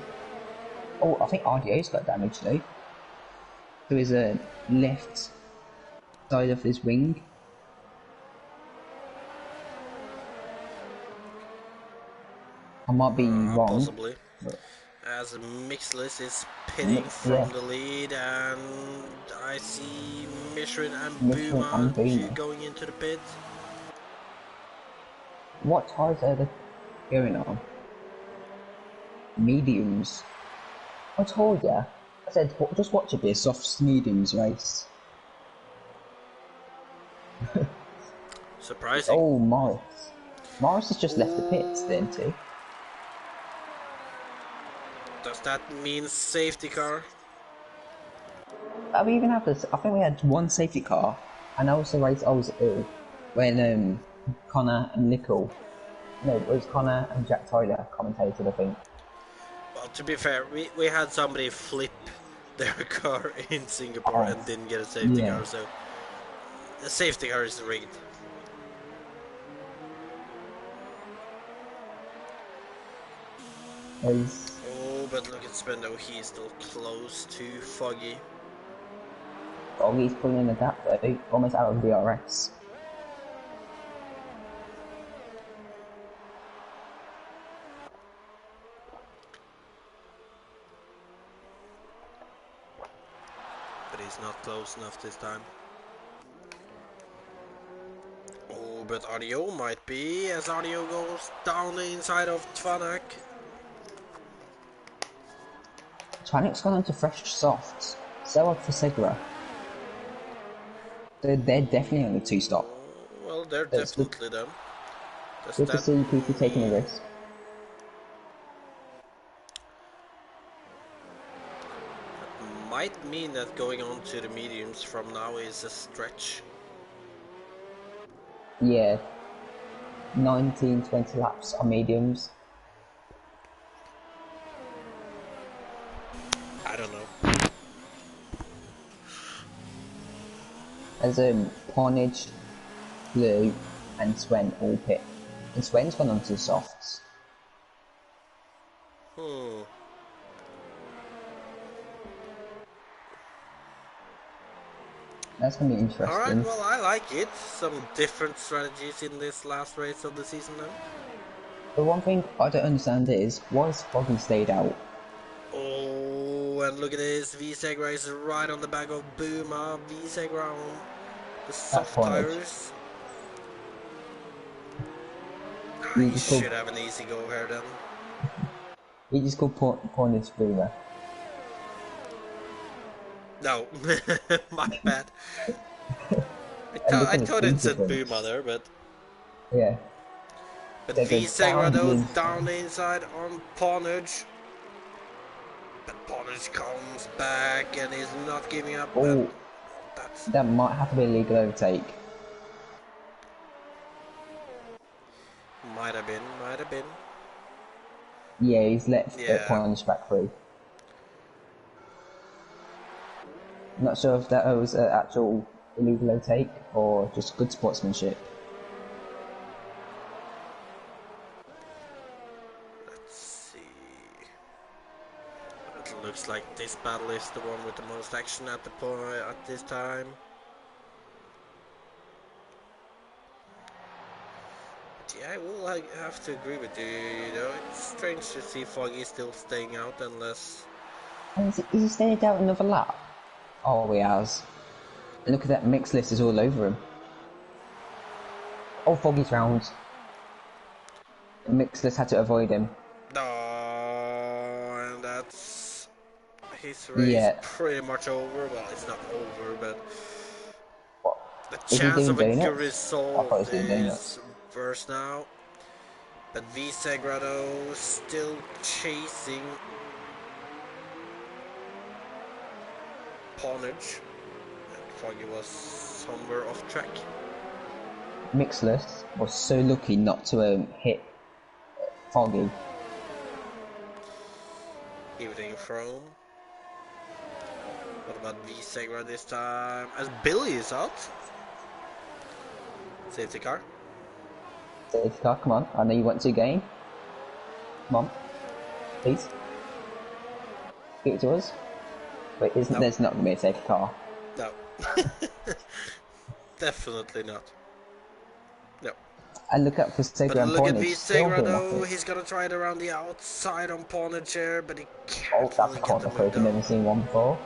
Oh, I think RDO's got damage though. There is a left side of his wing. I might be wrong. Possibly. As Mixless is pitting from the lead, and I see Michelin and Buma going into the pit. What tires are they going on? Mediums. I told ya. I said, just watch it be a soft mediums race. Surprising. Oh, Morris. Morris has just left the pits, didn't he? Does that mean safety car? We even have this. I think we had one safety car, and also race I was ill when Connor and Nickel. No, it was Connor and Jack Tyler commentated, I think. Well, to be fair, we had somebody flip their car in Singapore and didn't get a safety car, so the safety car is rigged. Oh, but look at Spendo, he's still close to Foggy. Foggy's pulling in the gap though, almost out of DRS. But he's not close enough this time. Oh, but RDO might be, as RDO goes down the inside of Tvanak. Tvanak's gone into fresh softs. So up for Segra. They're definitely on the 2-stop. Well, they're definitely them. Good to see people taking a risk. That might mean that going on to the mediums from now is a stretch. Yeah. 19-20 laps on mediums. I don't know. As Pornage, Blue, and Sven all pit. And Sven's gone onto the softs. That's going to be interesting. Alright, well, I like it. Some different strategies in this last race of the season now. The one thing I don't understand is, why has Foggy stayed out? Oh, and look at this. V-Segra is right on the back of Buma. V-Segra on the soft tires. He should have an easy go here then. He just called Pornage Boomer. No, my bad. I thought it said Buma there, but... Yeah. But V-Segra though, down the inside on Pornage. But Polish comes back and is not giving up. Oh, That's that might have to be a legal overtake. might have been, might have been. Yeah, he's let Yeah. Punish back through. Not sure if that was an actual illegal overtake or just good sportsmanship. Let's see. It looks like this battle is the one with the most action at the point at this time. But yeah, I will have to agree with you. You know, it's strange to see Foggy still staying out unless. And is he staying out another lap? Oh, he has. And look at that mix list is all over him. Oh, Foggy's round. The mix list had to avoid him. No, and that's his race Yeah. pretty much over. Well, it's not over, but What? the Is he chance doing of a good donuts? I result thought he was doing is donuts. worse now. But V Sagrado still chasing Ponage, and Foggy was somewhere off track. Mixless was so lucky not to hit Foggy. Evening from. What about V Sagrado this time? As Billy is out. Safety car. Safety car, come on. I know you want to gain. Come on. Please. Give it to us. Wait, isn't there's not going to be a safety car? No. Definitely not. No. And look up for Sagra But and look at Pornage. V Still doing Sagrado. nothing. He's gonna try it around the outside on Ponage here, but he Oh, can't that's really a get the corner move freak. I've never done. seen one before.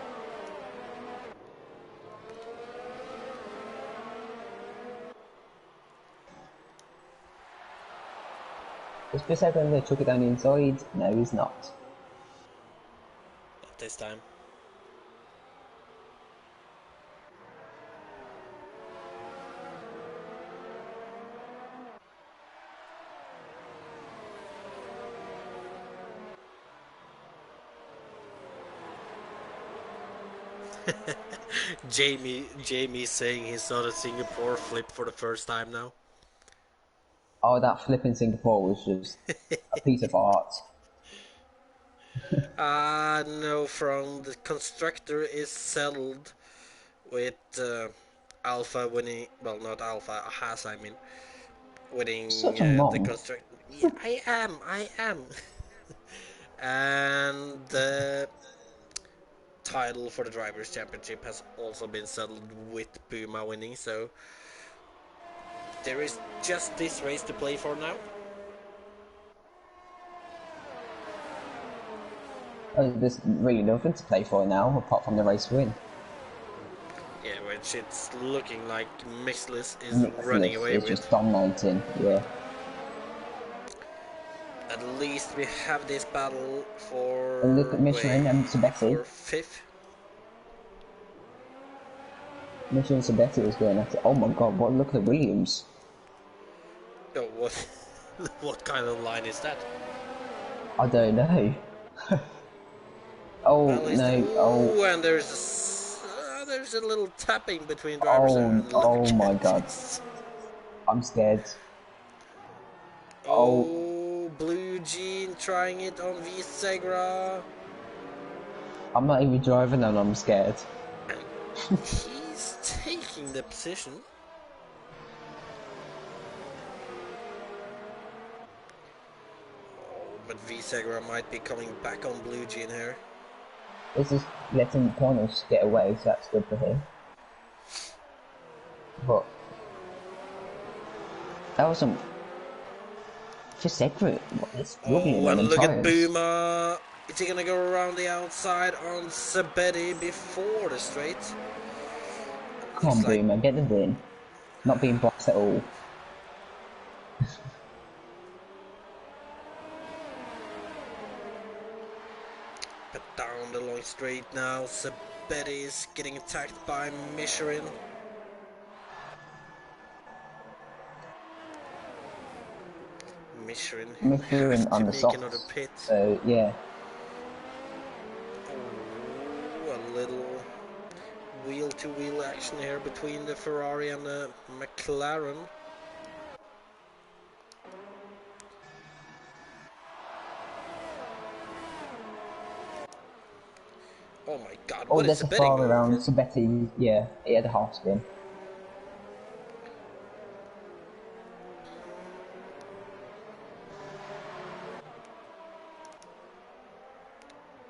Is Sagra going to chuck it down the inside? No, he's not. Not this time. Jamie saying he saw the Singapore flip for the first time now. Oh, that flip in Singapore was just a piece of art. No, from the constructor is settled with Alpha winning. Well, not Alpha, Haas, I mean, winning Such a the monk. constructor. Yeah, I am. And the title for the Drivers' Championship has also been settled with Puma winning, so there is just this race to play for now. Oh, there's really nothing to play for now, apart from the race win. Yeah, which it's looking like Mixless is Mixless running away is with. just dominating, yeah. At least we have this battle for. And look at Michelin and Sabetti. For fifth. Michelin and Sabetti was going at it. Oh my god, what, look at Williams. Oh, what? What kind of line is that? I don't know. Oh, Well, no, oh. and there's a little tapping between drivers there. And look Oh my at god. this. I'm scared. Oh, Blue Jean trying it on V Segra. I'm not even driving and I'm scared. He's taking the position. Oh, but V Segra might be coming back on Blue Jean here. This is letting Cornish get away, so that's good for him. But that was some. Just Edward, it's lovely. Oh, and look at Boomer. Is he gonna go around the outside on Sabetti before the straight? Come on, like... Boomer, get the win. Not being boxed at all. But down the long straight now, Sabetti is getting attacked by Michelin. Michelin Michelin have on to the make another softs. pit. So yeah. two-wheel action here between the Ferrari and the McLaren. Oh my god, Oh, what is there's the a betting far move? around Sabetti. Yeah, he had a half spin.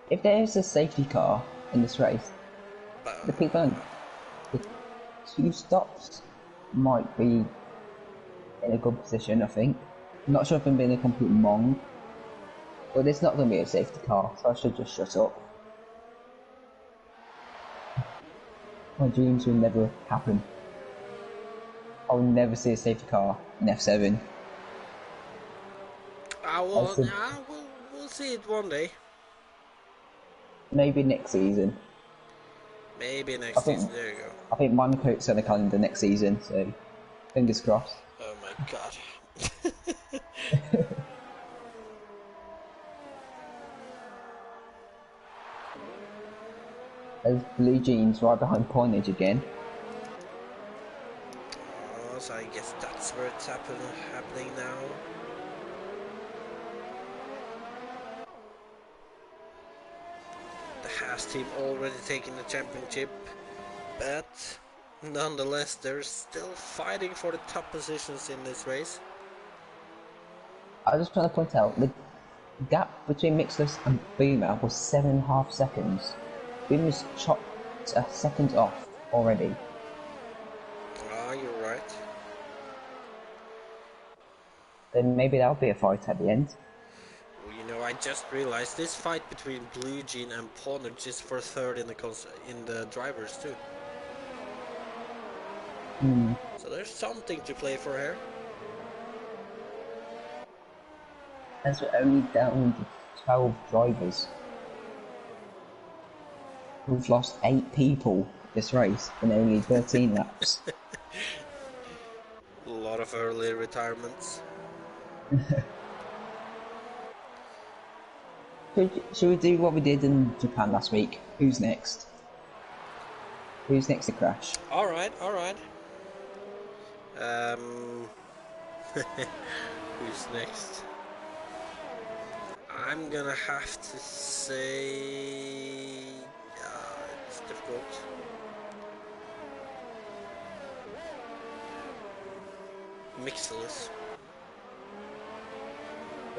If there is a safety car in this race, the people in the 2 stops might be in a good position, I think. I'm not sure if I'm being a complete mong, but there's not going to be a safety car, so I should just shut up. My dreams will never happen. I'll never see a safety car in F7. We'll see it one day. Maybe next season. Maybe next season, there you go. I think Monaco's on the calendar next season, so fingers crossed. Oh my god. There's Blue Jeans right behind Pointage again. Oh, so I guess that's where it's happening now. The Haas team already taking the championship, but nonetheless they're still fighting for the top positions in this race. I just want to point out the gap between Mixless and Boomer was 7.5 seconds. Boomer's chopped a second off already. Ah, you're right. Then maybe that'll be a fight at the end. Well, you know, I just realized this fight between Blue Jean and Ponage is for third in the drivers too. So there's something to play for here. As we're only down to 12 drivers. We've lost 8 people this race in only 13 laps. A lot of early retirements. Should we do what we did in Japan last week? Who's next? Who's next to crash? Alright. Who's next? I'm gonna have to say... it's difficult. Mixless.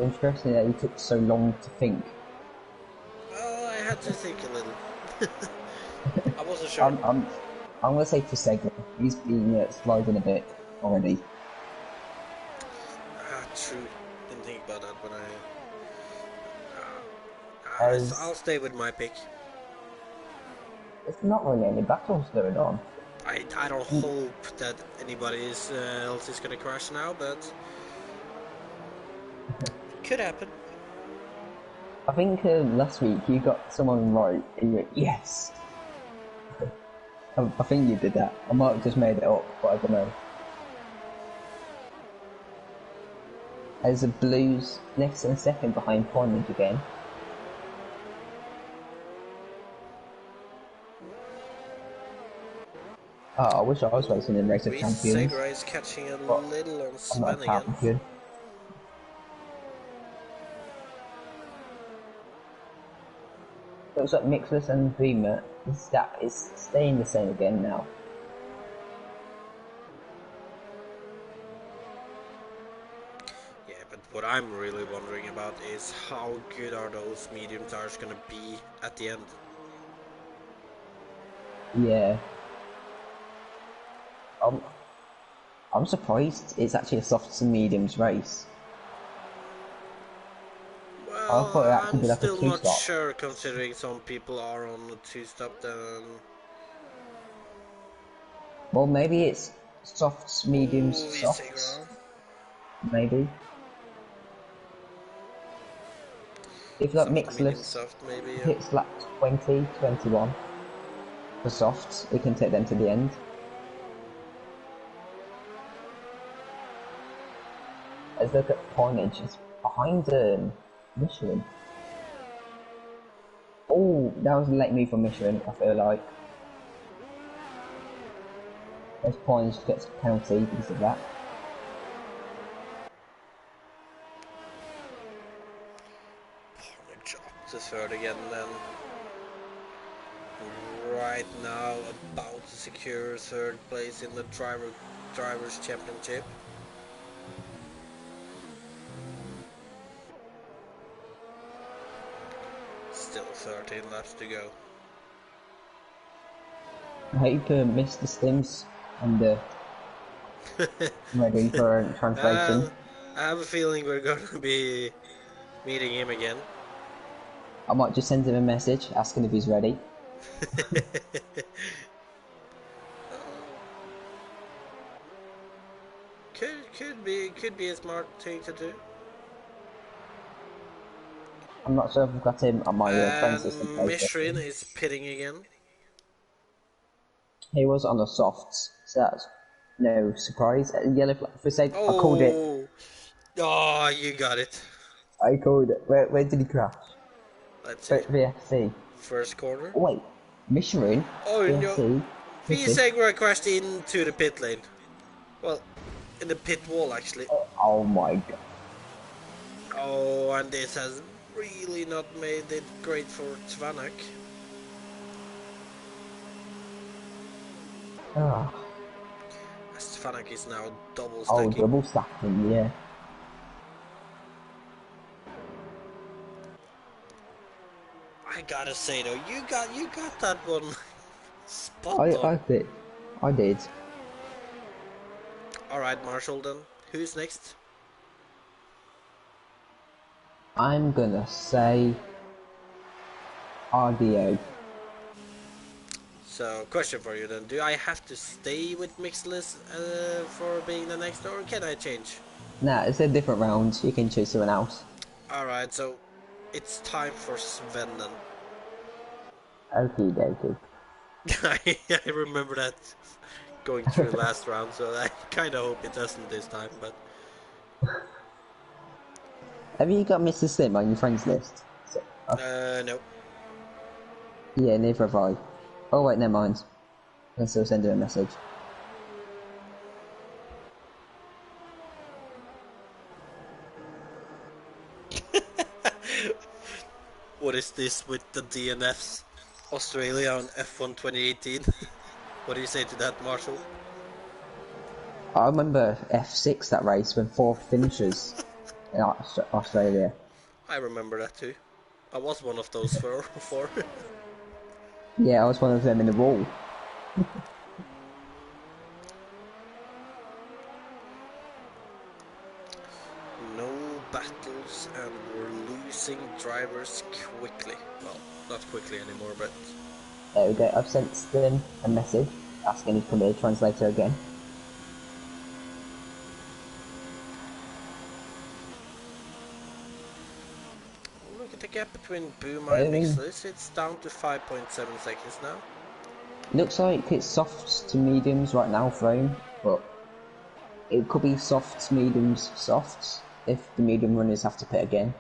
Interesting that you took so long to think. Well, I had to think a little. I wasn't sure. I'm gonna say Fusega. He's been sliding a bit already. True. Didn't think about that, but I'll stay with my pick. There's not really any battles going on. I don't hope that anybody else is gonna crash now, but could happen. I think last week you got someone right and you went, yes! I think you did that. I might have just made it up, but I don't know. As the Blues next and second behind Pointage again. Oh, I wish I was racing in Race of Champions. Segra is catching a little on I'm Sven not a again. champion. Looks like Mixless and Beamer, the stat is staying the same again now. Yeah, but what I'm really wondering about is how good are those medium tires gonna be at the end? Yeah. I'm surprised it's actually a softs and mediums race. I thought it Well, actually I'm be like a still not two-stop. sure, considering some people are on the two-stop then. Well, maybe it's softs, mediums, Ooh, softs. Segra. Maybe. If like Soft, medium, Mixless soft, maybe. Yeah. hits lap 20, 21 for softs, it can take them to the end. Let's look at Pointage. It's behind Michelin. Oh, that was a late move from Michelin, I feel like. There's points gets a penalty because of that. Up to third again then. Right now about to secure third place in the Drivers' Championship. Still 13 laps to go. I hope Mr. Stims and ready for a translation. I have a feeling we're going to be meeting him again. I might just send him a message asking if he's ready. Could be a smart thing to do. I'm not sure if I've got him on my phone system. Mishrin is pitting again. He was on the softs, so that's no surprise. Yellow flag for sake. I called it. Oh, you got it. I called it. Where did he crash? Let's see. VFC. First corner. Oh, wait, Mishrin. Oh VFC. no. Viasegra crashed into the pit lane. Well, in the pit wall actually. Oh my god. Oh, and this has really not made it great for Tvanak. Ah. Tvanak is now double stacking. Oh, double stacking, yeah. I gotta say though, you got that one spot on. I did. Alright, Marshall then. Who's next? I'm gonna say RDO. So, question for you then. Do I have to stay with Mixless for being the next, or can I change? Nah, it's a different round. You can choose someone else. Alright, so it's time for Sven then. Okie dokie. I remember that going through last round, so I kinda hope it doesn't this time, but... Have you got Mr. Slim on your friends list? No. Yeah, neither have I. Oh wait, never mind. I can still send him a message. What is this with the DNFs? Australia on F1 2018? What do you say to that, Marshall? I remember F6, that race, when 4 finishes in Australia. I remember that too. I was one of those four. Yeah, I was one of them in the wall. No battles, and we're losing drivers quickly. Well, not quickly anymore, but... There we go, I've sent them a message asking if he can be a translator again. Look at the gap between Boomer and Mixless. It's down to 5.7 seconds now. Looks like it's softs to mediums right now for him, but it could be softs, mediums, softs if the medium runners have to pit again.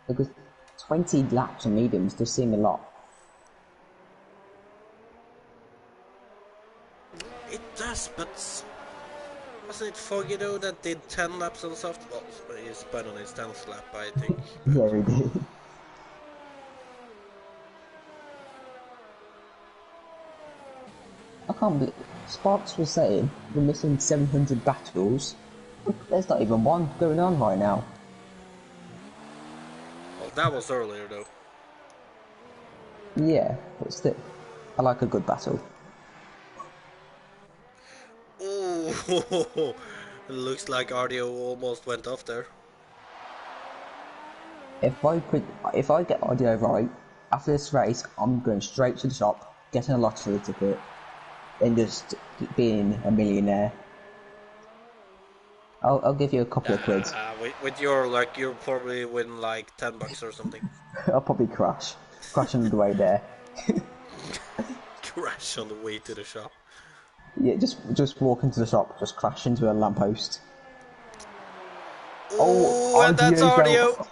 Because 20 laps on mediums does seem a lot. It does, but wasn't it Foggy though that did 10 laps on soft? Well, he spun on his 10th lap, I think. Yeah, he did. I can't believe Sparks was saying we're missing 700 battles. There's not even one going on right now. Well, that was earlier though. Yeah, but still, I like a good battle. Ooh, looks like RDO almost went off there. If I get audio right, after this race, I'm going straight to the shop, getting a lottery ticket, and just being a millionaire. I'll give you a couple of quid. With your luck, you'll probably win like $10 or something. I'll probably crash on the way there. Crash on the way to the shop. Yeah, just walk into the shop, just crash into a lamppost. Oh, and that's audio.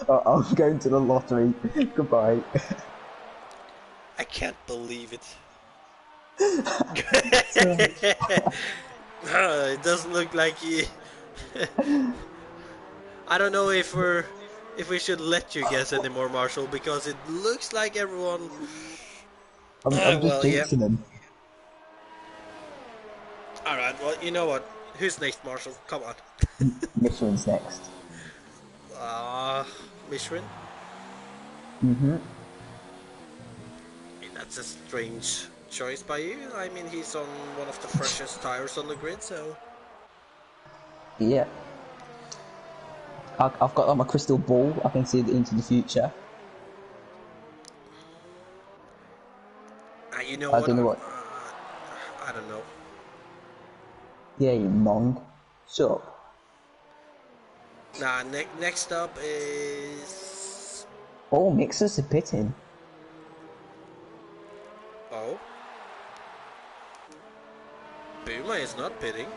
I'm going to the lottery. Goodbye. I can't believe it. It doesn't look like he. I don't know if we should let you guess anymore, Marshall, because it looks like everyone. I'm just Well, yeah. jinxing them. All right. Well, you know what? Who's next, Marshall? Come on. Michelin's next. Mishrin. Mm-hmm. That's a strange choice by you. I mean, he's on one of the freshest tires on the grid, so. Yeah. I've got on my crystal ball. I can see it into the future. You know I what? don't know what. I don't know. Yeah, you mong. Shut up. Nah, next up is. Oh, Mixers are pitting. Oh. Buma is not pitting.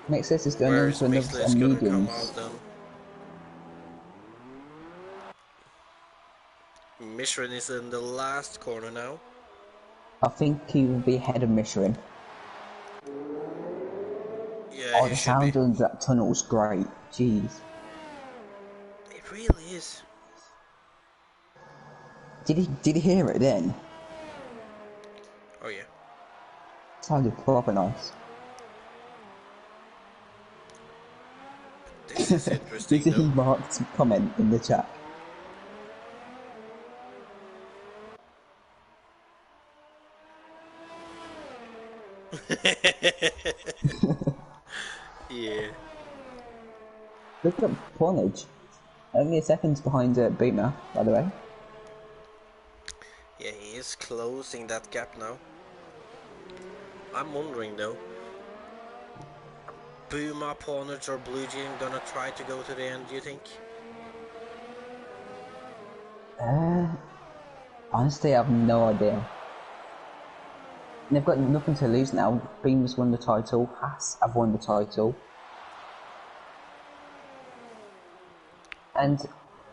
Mixers is going Where on is to another set of Mixless gonna come mediums. out then? Mishrin is in the last corner now. I think he will be ahead of Michelin. Yeah, Oh, he the should be. sound under that tunnel's great. Jeez. It really is. Did he hear it then? Oh yeah. Sounded proper nice. This is interesting Did he though. marked comment in the chat? Yeah. Look at Pornage. Only a second behind Boomer, by the way. Yeah, he is closing that gap now. I'm wondering though. Buma, Pawnage or Blue Jean gonna try to go to the end, do you think? Honestly, I have no idea. They've got nothing to lose now. Beam's won the title. Haas have won the title. And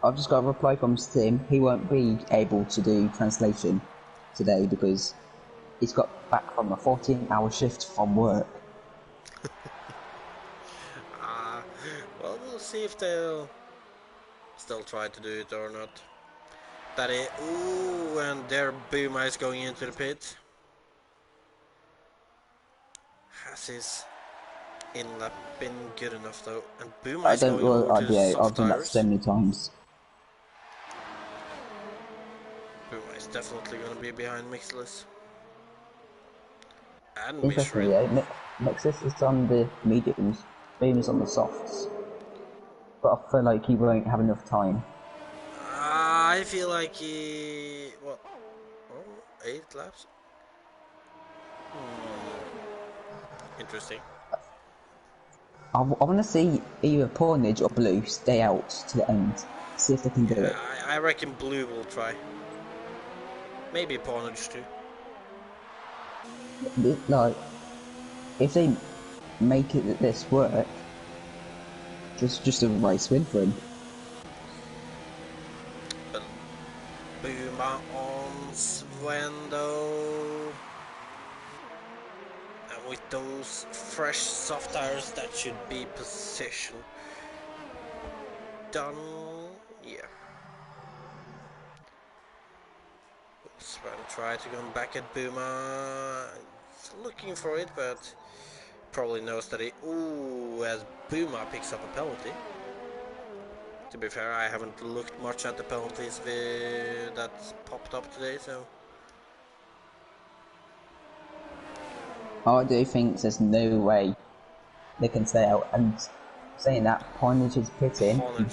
I've just got a reply from Tim. He won't be able to do translation today because he's got back from a 14-hour shift from work. Well, we'll see if they'll still try to do it or not. That is, ooh, and there Buma is going into the pit. Has his in-lap been good enough though? And Buma is going over to the I've soft done that so tires. many times. Buma is definitely gonna be behind Mixless. And Interestingly, Mishrin. yeah, Nexus is on the mediums, Beam is on the softs. But I feel like he won't have enough time. I feel like he... Well, 8 laps? Interesting. I want to see either Pornage or Blue stay out to the end. See if they can do it. I reckon Blue will try. Maybe Pawnage too. Like, if they make it this work, just a race win for him. But Buma on Sven though. And with those fresh soft tires, that should be position done. Yeah. Sven try to come back at Buma. He's looking for it, but probably knows that he... Ooh, as Buma picks up a penalty. To be fair, I haven't looked much at the penalties that popped up today, so... I do think there's no way they can stay out. And saying that, Pornage is pitting, and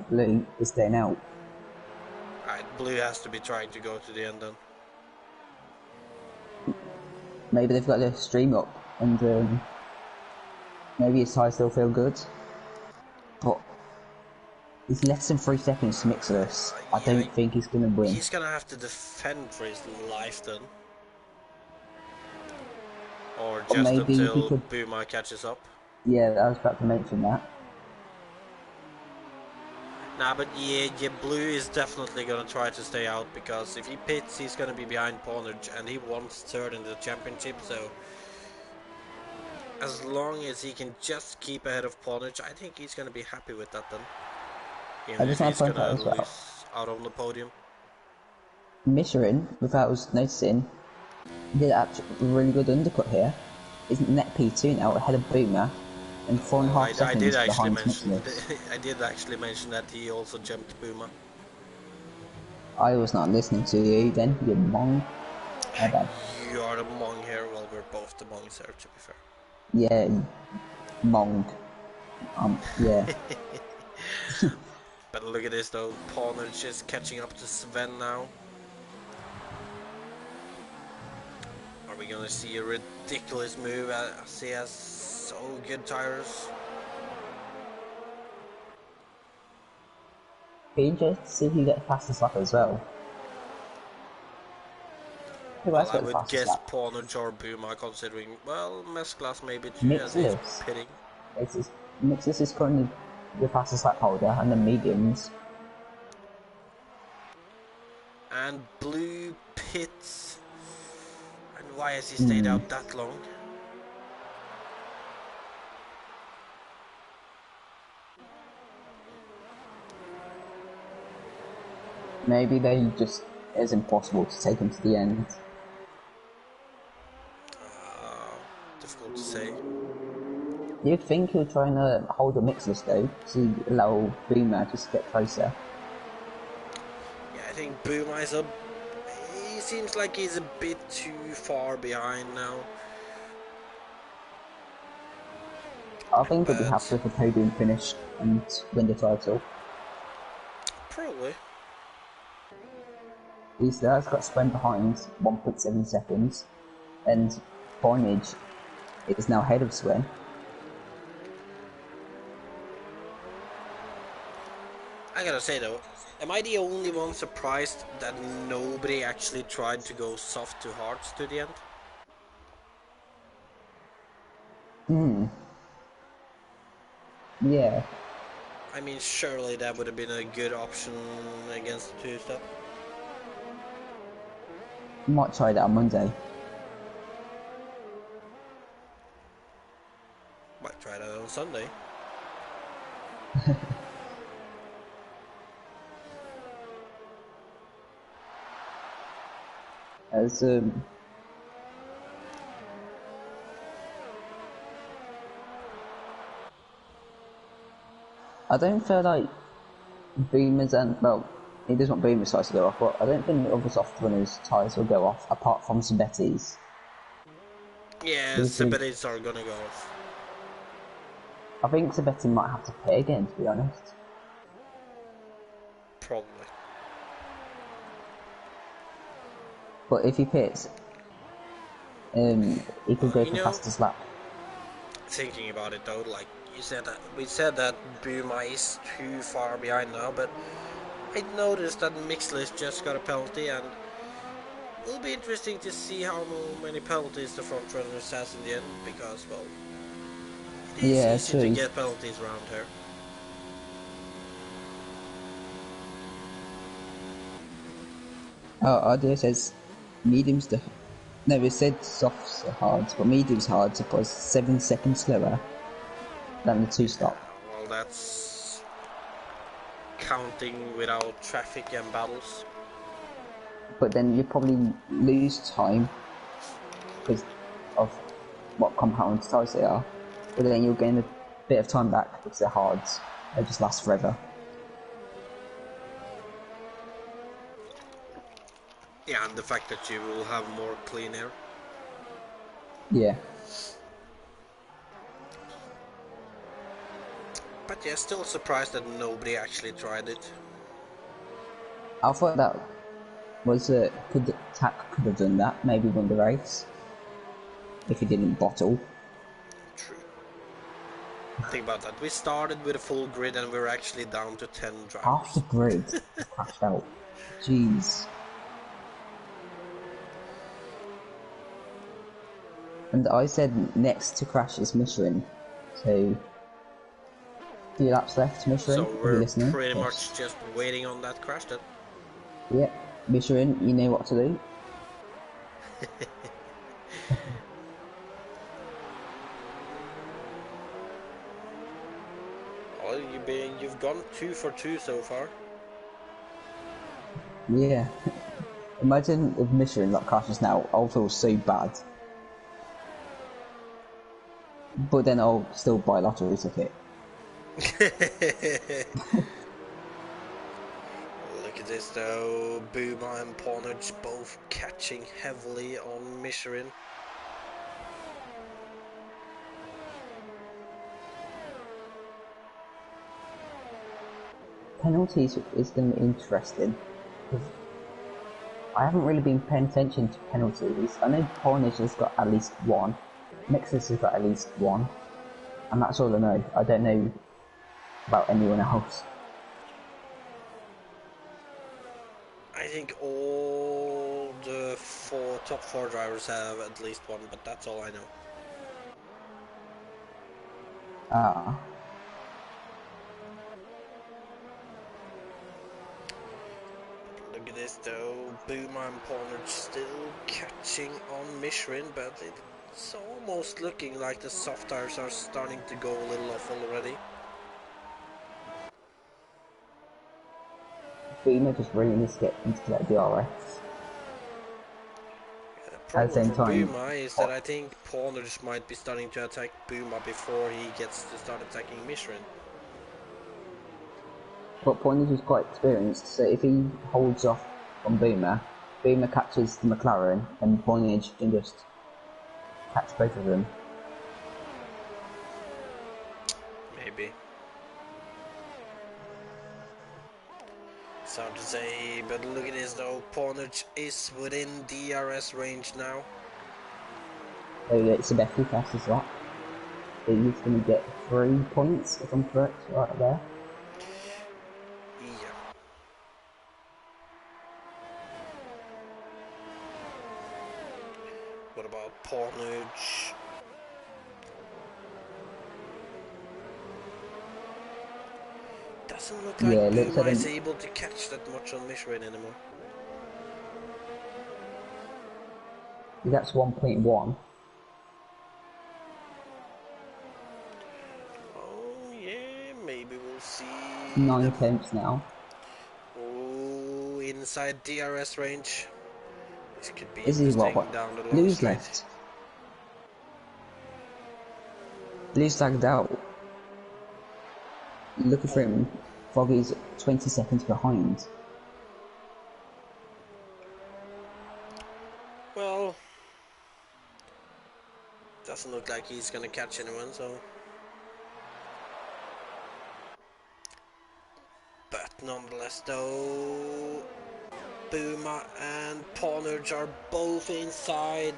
Blue is staying out. Alright, Blue has to be trying to go to the end then. Maybe they've got the stream up, and maybe his tires still feel good. But it's less than 3 seconds to mix this. I don't think he's going to win. He's going to have to defend for his life then. Or just maybe until Buma catches up. Yeah, I was about to mention that. Nah, but yeah, Blue is definitely gonna try to stay out because if he pits, he's gonna be behind Ponage, and he wants third in the championship. So as long as he can just keep ahead of Ponage, I think he's gonna be happy with that then. I Even just if want he's to point out gonna as well, lose out on the podium. Michelin, without us noticing, did actually a really good undercut here. Isn't net P2 now ahead of Boomer and Well, 4.5 I did seconds actually behind mention Mixless. I did actually mention that he also jumped Puma. I was not listening to you then, you mong. My bad. You are the Mong here. Well, we're both the Mongs here, to be fair. Yeah, mong. Yeah. But look at this though, Ponage is catching up to Sven now. Are we gonna see a ridiculous move as he has so good tires? Be interested to see if you get the fastest lap as well. Who Well, else I got the would fastest guess lap? Ponage or Buma considering, well, Mesclas maybe too as he's Mixless. pitting. Mixless is currently the fastest lap holder, and the mediums. And Blue pits. And why has he stayed out that long? Maybe they just it's impossible to take him to the end. Difficult to say. You'd think he'll try and hold the Mixless though, to allow Boomer just to get closer. Yeah, I think Buma is he seems like he's a bit too far behind now. I think he'll be But happy with the podium finish and win the title. probably. He's got Sven behind 1.7 seconds, and Carnage is now ahead of Sven. I gotta say though, am I the only one surprised that nobody actually tried to go soft to hards to the end? Yeah, I mean, surely that would have been a good option against the two-step. might try that on Monday. Might try that on Sunday. As I don't feel like Boomer's and well, he does want Boomer's tyres to go off, but I don't think the other soft runners' tyres will go off apart from Sabetti's. Yeah, Sabetti's are gonna go off. I think Sabetti might have to pit again, to be honest. Probably. But if he pits, he could go for fastest lap. Thinking about it though, like you said that we said that Buma is too far behind now, but I noticed that Mixless just got a penalty, and it'll be interesting to see how many penalties the front runners has in the end, because well, it is easy to get penalties around here. Oh, audio says mediums to. No, it said softs are hard, but mediums hard, suppose 7 seconds slower than the two stop. Well, that's counting without traffic and battles. But then you probably lose time because of what compound tyres they are. But then you'll gain a bit of time back because they're hards. They just last forever. Yeah, and the fact that you will have more clean air. Yeah. But yeah, still surprised that nobody actually tried it. I thought that was Tack could have done that, maybe won the race. If he didn't bottle. True. Think about that. We started with a full grid and we're actually down to 10 drivers. Half the grid crashed out. Jeez. And I said next to crash is Michelin, so few laps left, Michelin, So if you're we're listening. pretty Yes. much just waiting on that crash then. Yeah, Michelin, you know what to do. Well, you've gone 2 for 2 so far. Yeah. Imagine if Michelin like crashes now, I'll feel so bad. But then I'll still buy a lottery ticket. Look at this though, Buma and Ponage both catching heavily on Michelin. Penalties is going to be interesting. I haven't really been paying attention to penalties. I know Pornage has got at least one. Nexus has got at least one. And that's all I know. I don't know about anyone else. I think all the top four drivers have at least one, but that's all I know. Ah. Look at this though, Buma and Ponage still catching on Michelin, but it's almost looking like the soft tires are starting to go a little off already. Boomer just really needs to get into that DRS. The At the problem same for time, Buma is that I think Ponage might be starting to attack Buma before he gets to start attacking Michelin. but Pornage is quite experienced, so if he holds off on Boomer, Boomer catches the McLaren, and Pornage can just catch both of them. Maybe. It's hard to say, but look at this though, Ponage is within DRS range now. So yeah, it's a Becky passes that. So he's going to get 3 points, if I'm correct, right there. Yeah. What about Ponage? Doesn't look like Yeah, looks Buma like is him. able to catch that much on Michelin anymore. That's 1.1. Oh yeah, maybe we'll see 9 tenths now. Oh, inside DRS range. This could be This is interesting down the long Blue's straight. left. Blue's lagged out. Looking for him. Foggy's 20 seconds behind. Well, doesn't look like he's gonna catch anyone, so. But nonetheless, though, Buma and Ponage are both inside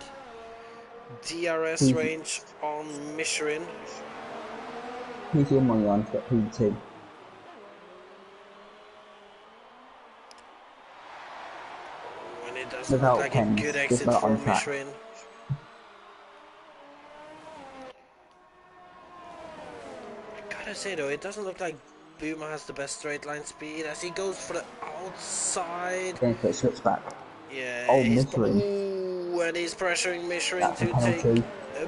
DRS range on Michelin. Who's your money on to get P2? And it doesn't Without look like pens, a good just exit not for on track. Michelin. I gotta say though, it doesn't look like Buma has the best straight line speed as he goes for the outside. Going for a switchback. Yeah, Oh, he's Michelin. ooh, and he's pressuring Michelin That's a to take penalty. a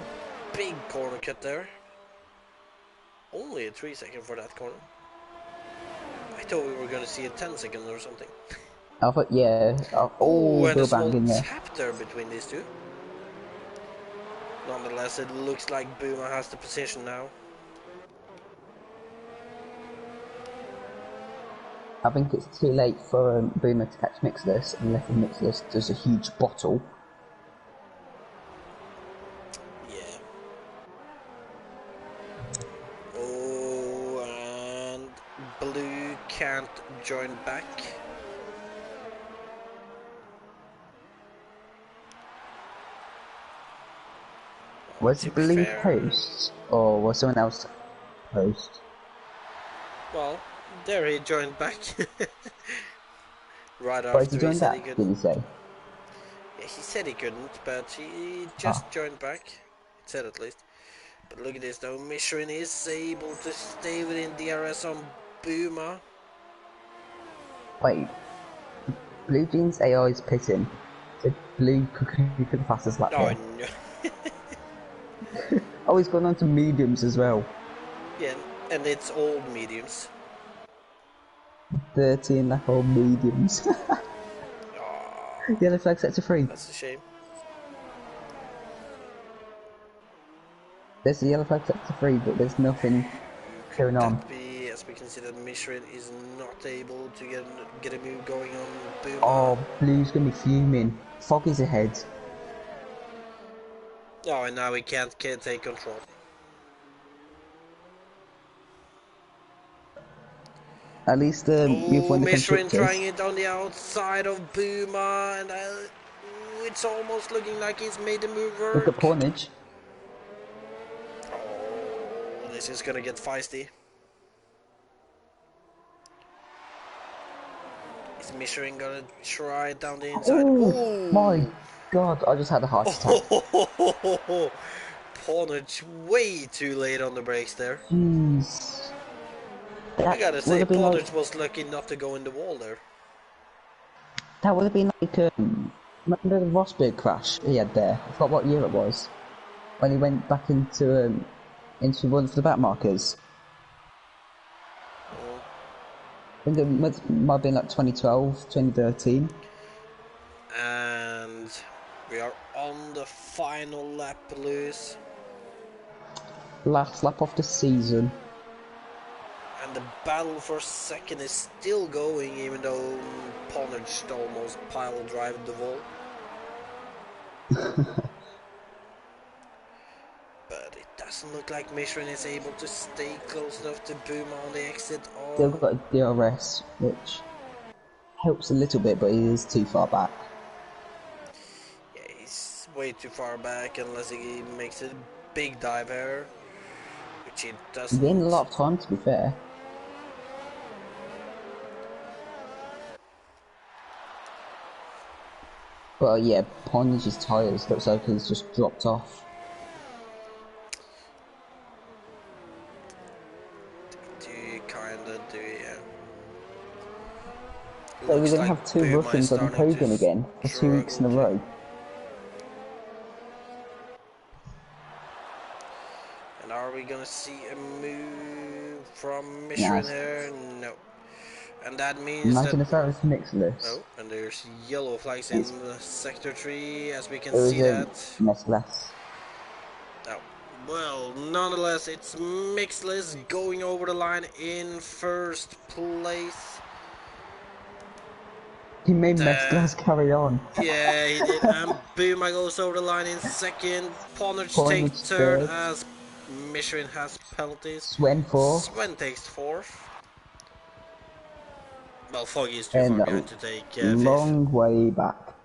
big corner cut there. Only a 3-second for that corner. I thought we were gonna see a 10-second or something. I thought, yeah. Oh, and a Bill small Bang in there. tap there between these two. Nonetheless, it looks like Buma has the position now. I think it's too late for Boomer to catch Mixless unless the Mixless does a huge bottle. Yeah. Oh, and Blue can't join back. Was To be Blue fair- post or was someone else post? Well, there he joined back. Right Why did after you he join said he that? Did couldn't. you say? Yeah, he said he couldn't, but he just joined back. It said at least. But look at this though, Michelin is able to stay within DRS on Boomer. Wait, Blue Jeans AI is pitting. So Blue could the fastest lap Oh here. no. Oh, he's gone on to mediums as well. Yeah, and it's old mediums. 30 and lap all mediums. Oh, Yellow flag set to 3. that's a shame. There's the yellow flag set to 3, but there's nothing going on. That be, as we can see that Michelin is not able to get a move going on Boomer. Oh, Blue's gonna be fuming. Foggy's ahead. Oh, and now we can't take control. At least you've won the Michelin constructors. trying it on the outside of Boomer, and it's almost looking like he's made the move work. Look at Pornage. Oh, this is gonna get feisty. Is Michelin gonna try it down the inside? Oh my god, I just had a heart attack. Pornage way too late on the brakes there. Jeez. I gotta say, Pornage Pornage was lucky not to go in the wall there. That would have been like, remember the Rosberg crash he had there? I forgot what year it was. When he went back into one of the back markers. I think it might have been like 2012, 2013. And we are on the final lap, Lewis. Last lap of the season. And the battle for second is still going, even though Pornage almost pile drive the wall. But it doesn't look like Michelin is able to stay close enough to Boomer on the exit. They've got a DRS, which helps a little bit, but he is too far back. Yeah, he's way too far back unless he makes a big dive error, which he doesn't. He's gained a lot of time, to be fair. But yeah, Pornage's tyres looks like he's just dropped off. So we're going to have two Russians on the podium again for 2 weeks in a row. And are we going to see a move from Michelin here? No. And that means imagine that... if that was mixless. Oh, and there's yellow flags in the sector 3, as we can it see that. Mixless. Oh, well, nonetheless, it's mixless going over the line in first place. He made Mixless carry on. Yeah, he did. And Boomer goes over the line in second. Pornage takes third as Michelin has penalties. Swen fourth. Swen takes fourth. Well, Foggy is too far behind to take long fifth. way back.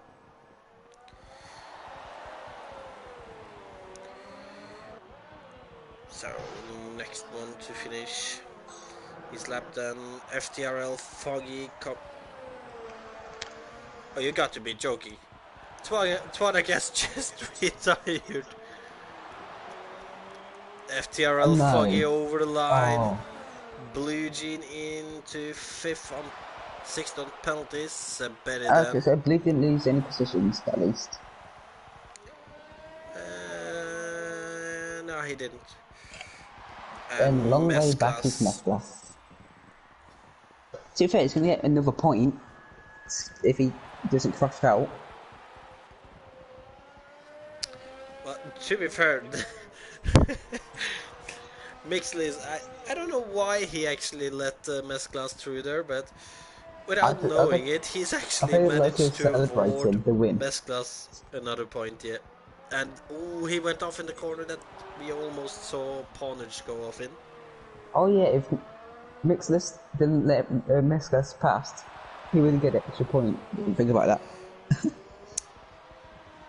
So, next one to finish. He's lap then FTRL Foggy Cup. Oh, you got to be joking. Twan, I guess, just retired. FTRL Foggy over the line. Oh. Blue Jean into 5th on 6th on penalties. Better Okay, so Blue didn't lose any positions at least. No, he didn't. And long way back is Messler. To be fair, he's going to get another point if he doesn't crash out. Well, to be fair, Mixley I don't know why he actually let Mesclas through there, but without knowing it, he's actually managed to avoid the win. Mesclas another point, yeah. And he went off in the corner that we almost saw Pornage go off in. Oh yeah, if Mixless didn't let Mesclas past, he wouldn't get an extra point. Think about that.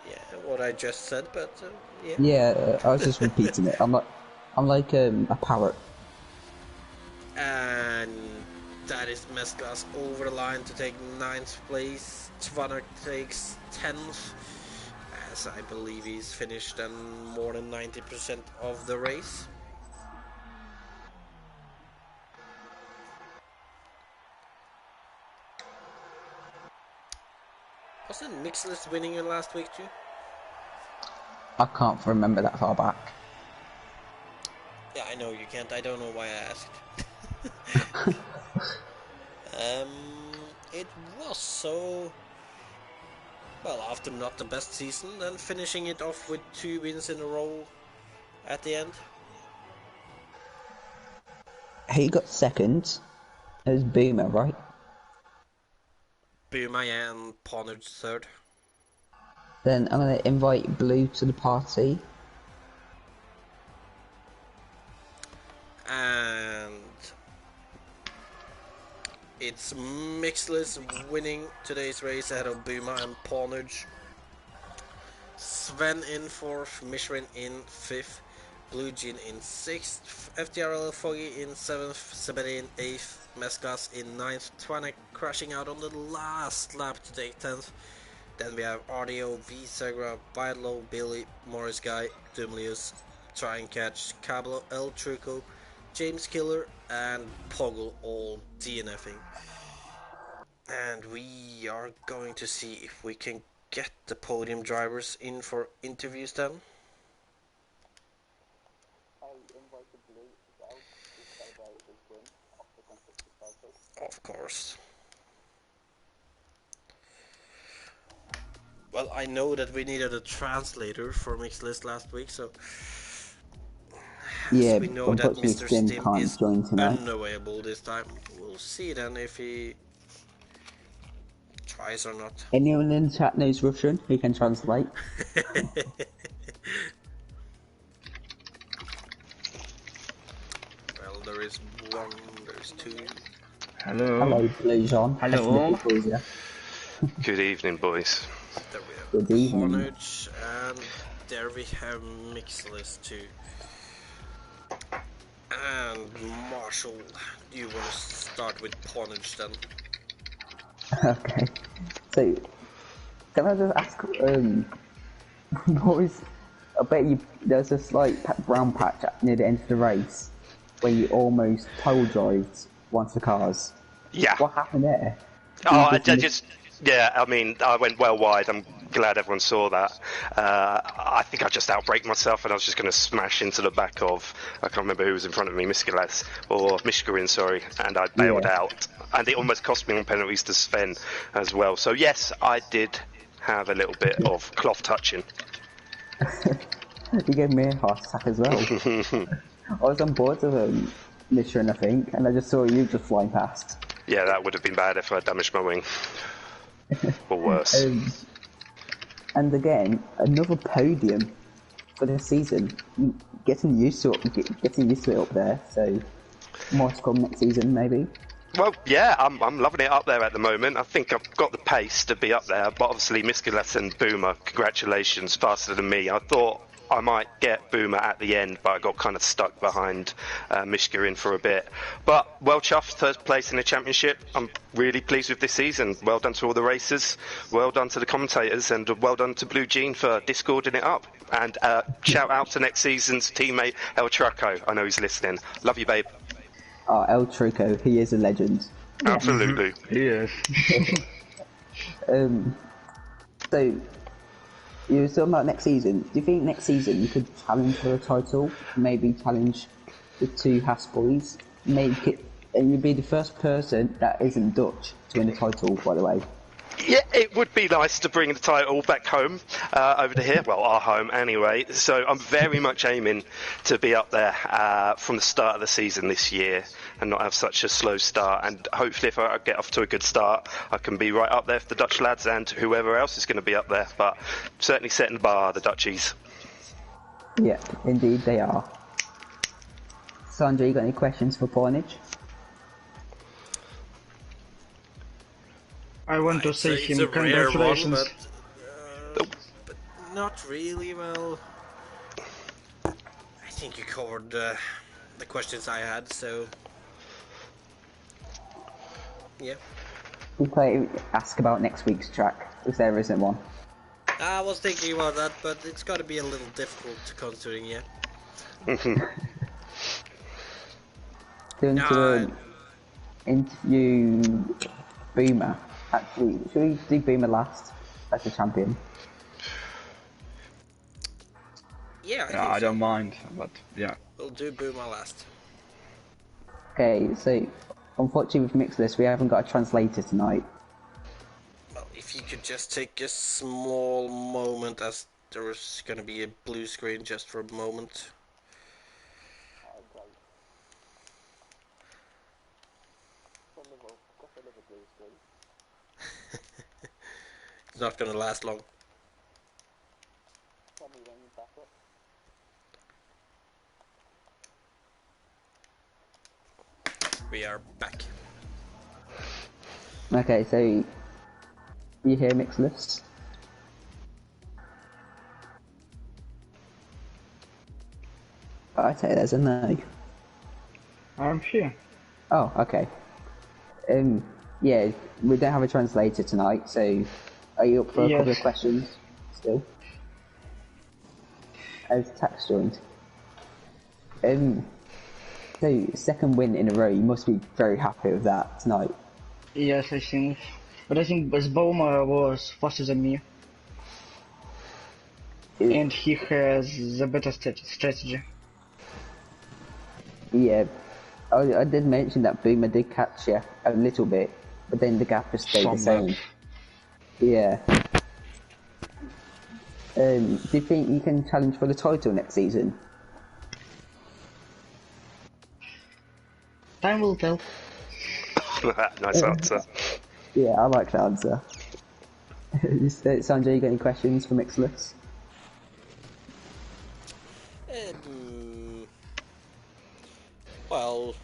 Yeah, what I just said, but yeah. Yeah, I was just repeating it. I'm like a parrot. And that is Mesclas over the line to take 9th place. Tvanner takes 10th. as I believe he's finished more than 90% of the race. Wasn't Mixless winning in last week too? I can't remember that far back. Yeah, I know you can't. I don't know why I asked. It was so... Well, after not the best season, then finishing it off with 2 wins in a row at the end. He got second. It was Boomer, right? Boomer and Ponage third. Then I'm going to invite Blue to the party. And it's Mixless winning today's race ahead of Boomer and Ponage. Sven in 4th, Mishrin in 5th, Blue Jean in 6th, FTRL Foggy in 7th, Sebede in 8th, Mescas in 9th, Twanek crashing out on the last lap to take 10th. Then we have RDO, B Segra, Vidlo, Billy, Morris Guy, Dumlius, Try and Catch, Cablo, El Truco, James Killer, and Poggle all DNFing. And we are going to see if we can get the podium drivers in for interviews then. Of course. Well, I know that we needed a translator for Mixed List last week, so Yeah, we know that unfortunately Mr. Stim Stim can't is join tonight. unavailable this time. We'll see then if he tries or not. Anyone in the chat knows Russian who can translate? Well, there is one, there's two. Hello. Hello, Blue John. Hello. Good evening, boys. There we have Good evening. Ponage, and there we have Mixless too. And Marshall, do you want to start with Ponage then? Okay. So, can I just ask, boys, I bet you there's a slight brown patch near the end of the race where you almost pole drived one of the cars. Yeah. What happened there? Oh, I mean, I went well wide. I'm glad everyone saw that. I think I just outbraked myself and I was just going to smash into the back of, I can't remember who was in front of me, Mishkarin, sorry, and I bailed out. And it almost cost me on penalties to Sven as well. So yes, I did have a little bit of cloth touching. You gave me a heart attack as well. I was on board of Mission, I think, and I just saw you just flying past. Yeah, that would have been bad if I damaged my wing. Or worse. And again, another podium for this season. Getting used to it up there. So more to come next season, maybe. Well, yeah, I'm loving it up there at the moment. I think I've got the pace to be up there, but obviously Miskilas and Boomer, congratulations, faster than me. I thought I might get Boomer at the end, but I got kind of stuck behind Mishkarin for a bit. But well chuffed, third place in the championship. I'm really pleased with this season. Well done to all the racers, well done to the commentators, and well done to Blue Jean for discording it up. And shout out to next season's teammate El Trucco. I know he's listening. Love you, babe. Oh, El Truco, he is a legend. Absolutely. He is. So, you were talking about next season. Do you think next season you could challenge for a title? Maybe challenge the two Haas boys? Make it, and you'd be the first person that isn't Dutch to win the title, by the way. Yeah, it would be nice to bring the title back home, over to here. Well, our home anyway. So I'm very much aiming to be up there from the start of the season this year and not have such a slow start. And hopefully if I get off to a good start, I can be right up there for the Dutch lads and whoever else is going to be up there. But certainly setting the bar, the Dutchies. Yeah, indeed they are. Sandra, you got any questions for Pornage? I want to say It's him a rare congratulations. one, but not really. Well, I think you covered the questions I had, so yeah. We play ask about next week's track, if there isn't one. I was thinking about that, but it's got to be a little difficult considering, yeah. Going to interview Boomer. Actually, should we do Boomer last as the champion? Yeah, I Yeah, think I so. don't mind, but yeah. We'll do Boomer last. Okay, so unfortunately with Mixless we haven't got a translator tonight. Well, if you could just take a small moment, as there's gonna be a blue screen just for a moment. It's not gonna last long. We are back. Okay, so you hear Mixless? I say there's a no. I'm here. Oh, okay. Yeah, we don't have a translator tonight, so are you up for a couple of Yes. questions still? As Tax joined. So second win in a row, you must be very happy with that tonight. Yes, I think. But I think Boma was faster than me. And he has the better strategy. Yeah, I did mention that Boomer did catch you a little bit, but then the gap has stayed the Some same. maps. Yeah. Do you think you can challenge for the title next season? Time will tell. Nice answer. Yeah, I like that answer. Sanjay, you got any questions for Mixless? Well,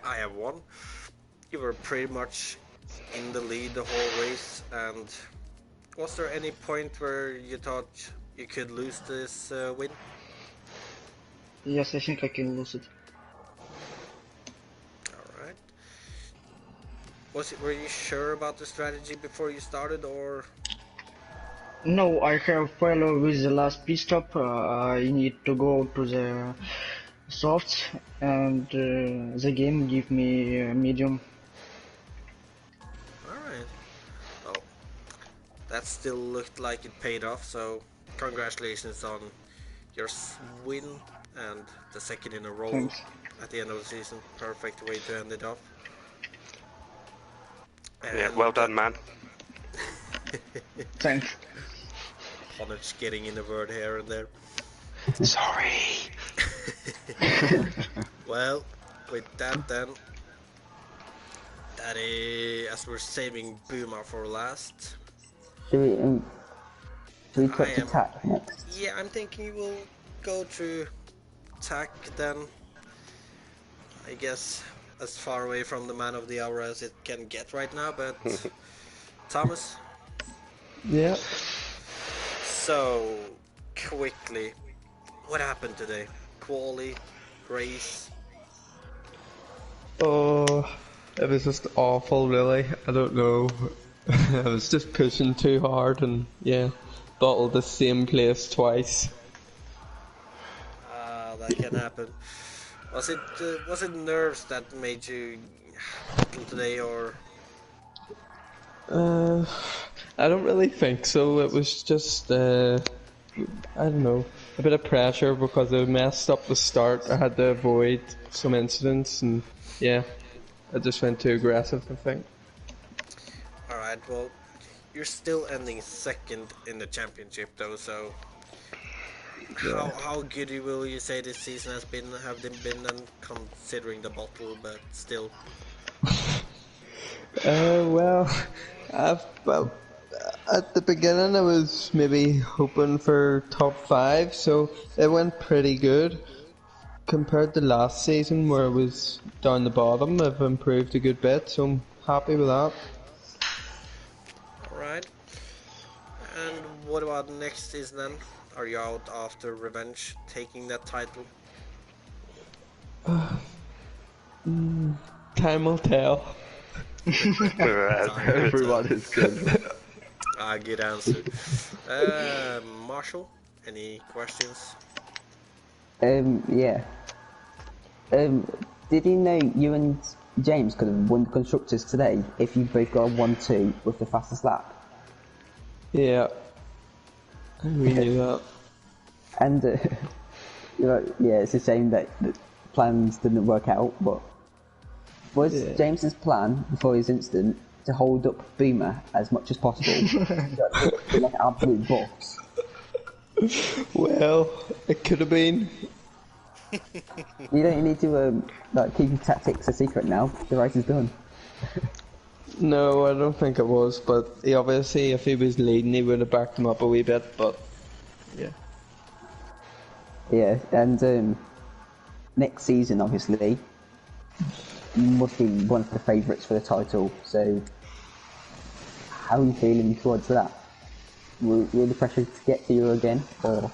I have one. You were pretty much in the lead the whole race, and was there any point where you thought you could lose this win? Yes, I think I can lose it. Alright. Were you sure about the strategy before you started, or? No, I have follow with the last pit stop. I need to go to the softs, and the game give me medium. Alright. Well, that still looked like it paid off, so congratulations on your win and the second in a row. Thanks. At the end of the season. Perfect way to end it off. Yeah, well done, man. Thanks. Honest getting in a word here and there. Sorry. Well, with that then, that is, as we're saving Boomer for last. Should we touch I am- attack next? Yeah, I'm thinking we'll go through attack then. I guess as far away from the man of the hour as it can get right now, but Thomas. Yeah. So quickly, what happened today? Quali, race. Oh, it was just awful, really. I don't know. I was just pushing too hard and, yeah, bottled the same place twice. That can happen. Was it nerves that made you battle today, or? I don't really think so. It was just, I don't know, a bit of pressure because I messed up the start. I had to avoid some incidents and, yeah, I just went too aggressive, I think. Alright, well, you're still ending second in the championship though, so how good will you say this season have they been, and considering the bottle, but still? Well, well, at the beginning I was maybe hoping for top 5, so it went pretty good. Compared to last season where I was down the bottom, I've improved a good bit, so I'm happy with that. Alright. And what about next season then? Are you out after Revenge taking that title? Time will tell. Everyone is good. Good answer. Marshall, any questions? Yeah. Did you know you and James could have won the constructors today if you both got a 1-2 with the fastest lap? Yeah. We knew that. And yeah, it's a shame that the plans didn't work out. But was James's plan before his incident to hold up Boomer as much as possible? Like an absolute boss. Well, it could have been. You don't need to like keep your tactics a secret now. The race is done. No, I don't think it was, but obviously if he was leading he would have backed him up a wee bit, but yeah. Yeah, and next season obviously you must be one of the favourites for the title, so how are you feeling towards that? Will the pressure to get to you again, or?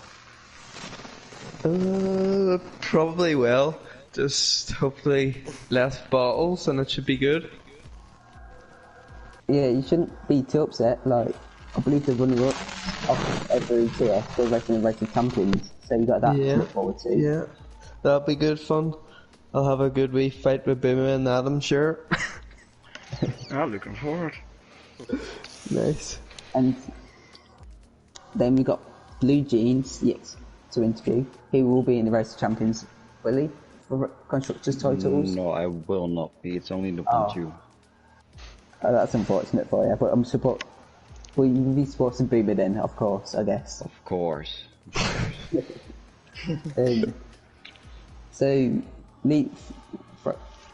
Probably will. Just hopefully less bottles and it should be good. Yeah, you shouldn't be too upset. Like, I believe the runner-up of every tier still racing champions, so you got that to look forward to. Yeah, that'll be good fun. I'll have a good wee fight with Boomer and Adam, sure. I'm looking forward. Nice. And then we got Blue Jeans, yes, to interview. He will be in the Race of Champions, will he? For constructors titles? No, I will not be. It's only the 1-2. Oh, that's unfortunate for you, but I'm support. Will you be supporting Boomer then, of course, I guess? Of course. So, Lee,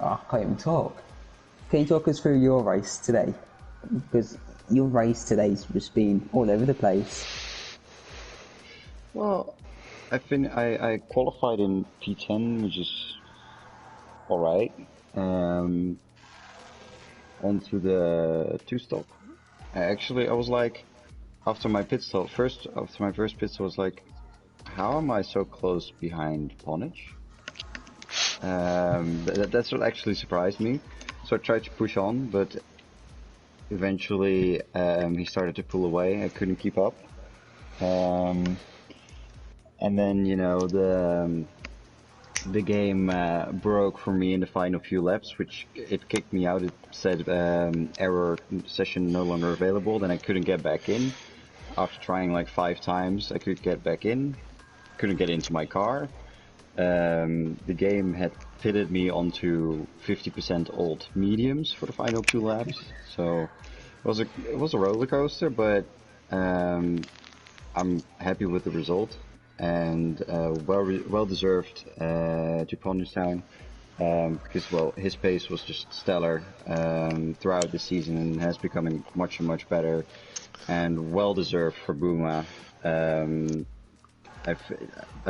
I can't even talk. Can you talk us through your race today? Because your race today's just been all over the place. Well, I qualified in P10, which is alright. Onto the 2-stop. I was like, after my first pit stop, I was like, how am I so close behind Ponich? That's what actually surprised me. So I tried to push on, but eventually he started to pull away. I couldn't keep up. And then, you know, the game broke for me in the final few laps, which it kicked me out. It said error, session no longer available. Then I couldn't get back in. After trying like 5 times, I could get back in. Couldn't get into my car. The game had pitted me onto 50% old mediums for the final 2 laps. So it was a roller coaster, but I'm happy with the result. And well deserved to Ponderstown, because well, his pace was just stellar throughout the season and has becoming much better, and well deserved for Buma. I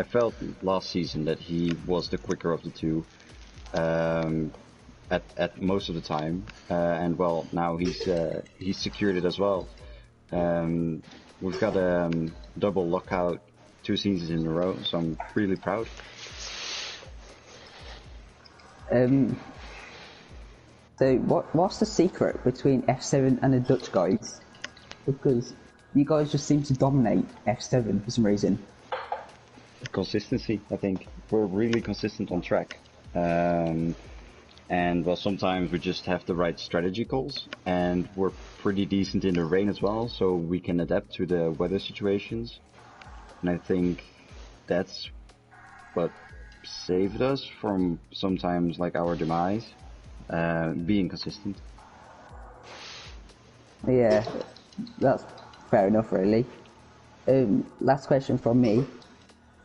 felt last season that he was the quicker of the two at most of the time, and well, now he's secured it as well. We've got a double lockout 2 seasons in a row, so I'm really proud. So what's the secret between F7 and the Dutch guys? Because you guys just seem to dominate F7 for some reason. Consistency, I think. We're really consistent on track. And well, sometimes we just have the right strategy calls, and we're pretty decent in the rain as well, so we can adapt to the weather situations. And I think that's what saved us from sometimes like our demise, being consistent. Yeah, that's fair enough really. Last question from me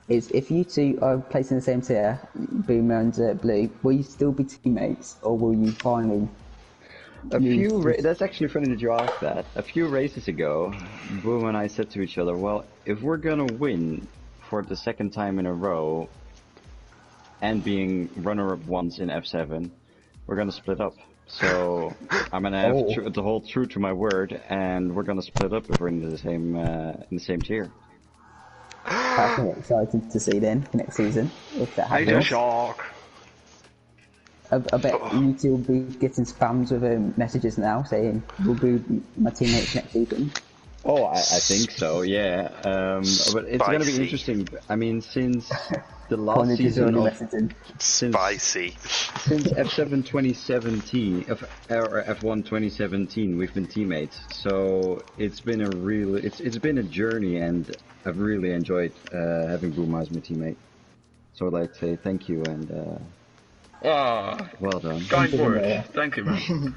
is, if you two are placed in the same tier, Boomer and Blue, will you still be teammates, or will you finally... That's actually funny that you asked that. A few races ago, Boom and I said to each other, well, if we're gonna win for the 2nd time in a row and being runner-up once in F7, we're gonna split up. So I'm gonna have to hold true to my word, and we're gonna split up if we're in the same tier. That's exciting to see then for next season, if that happens. I'm shocked. I bet you two will be getting spams with messages now saying we'll be my teammates next season. Oh, I think so, yeah. But it's going to be Spicy. interesting. I mean, since the last Carnage is season already of messaging. Spicy. since F7 2017, or F1 2017, we've been teammates. So it's been a it's been a journey, and I've really enjoyed having Booma as my teammate. So I'd like to say thank you and well done. Kind Thank you, words. Maria. Thank you, man.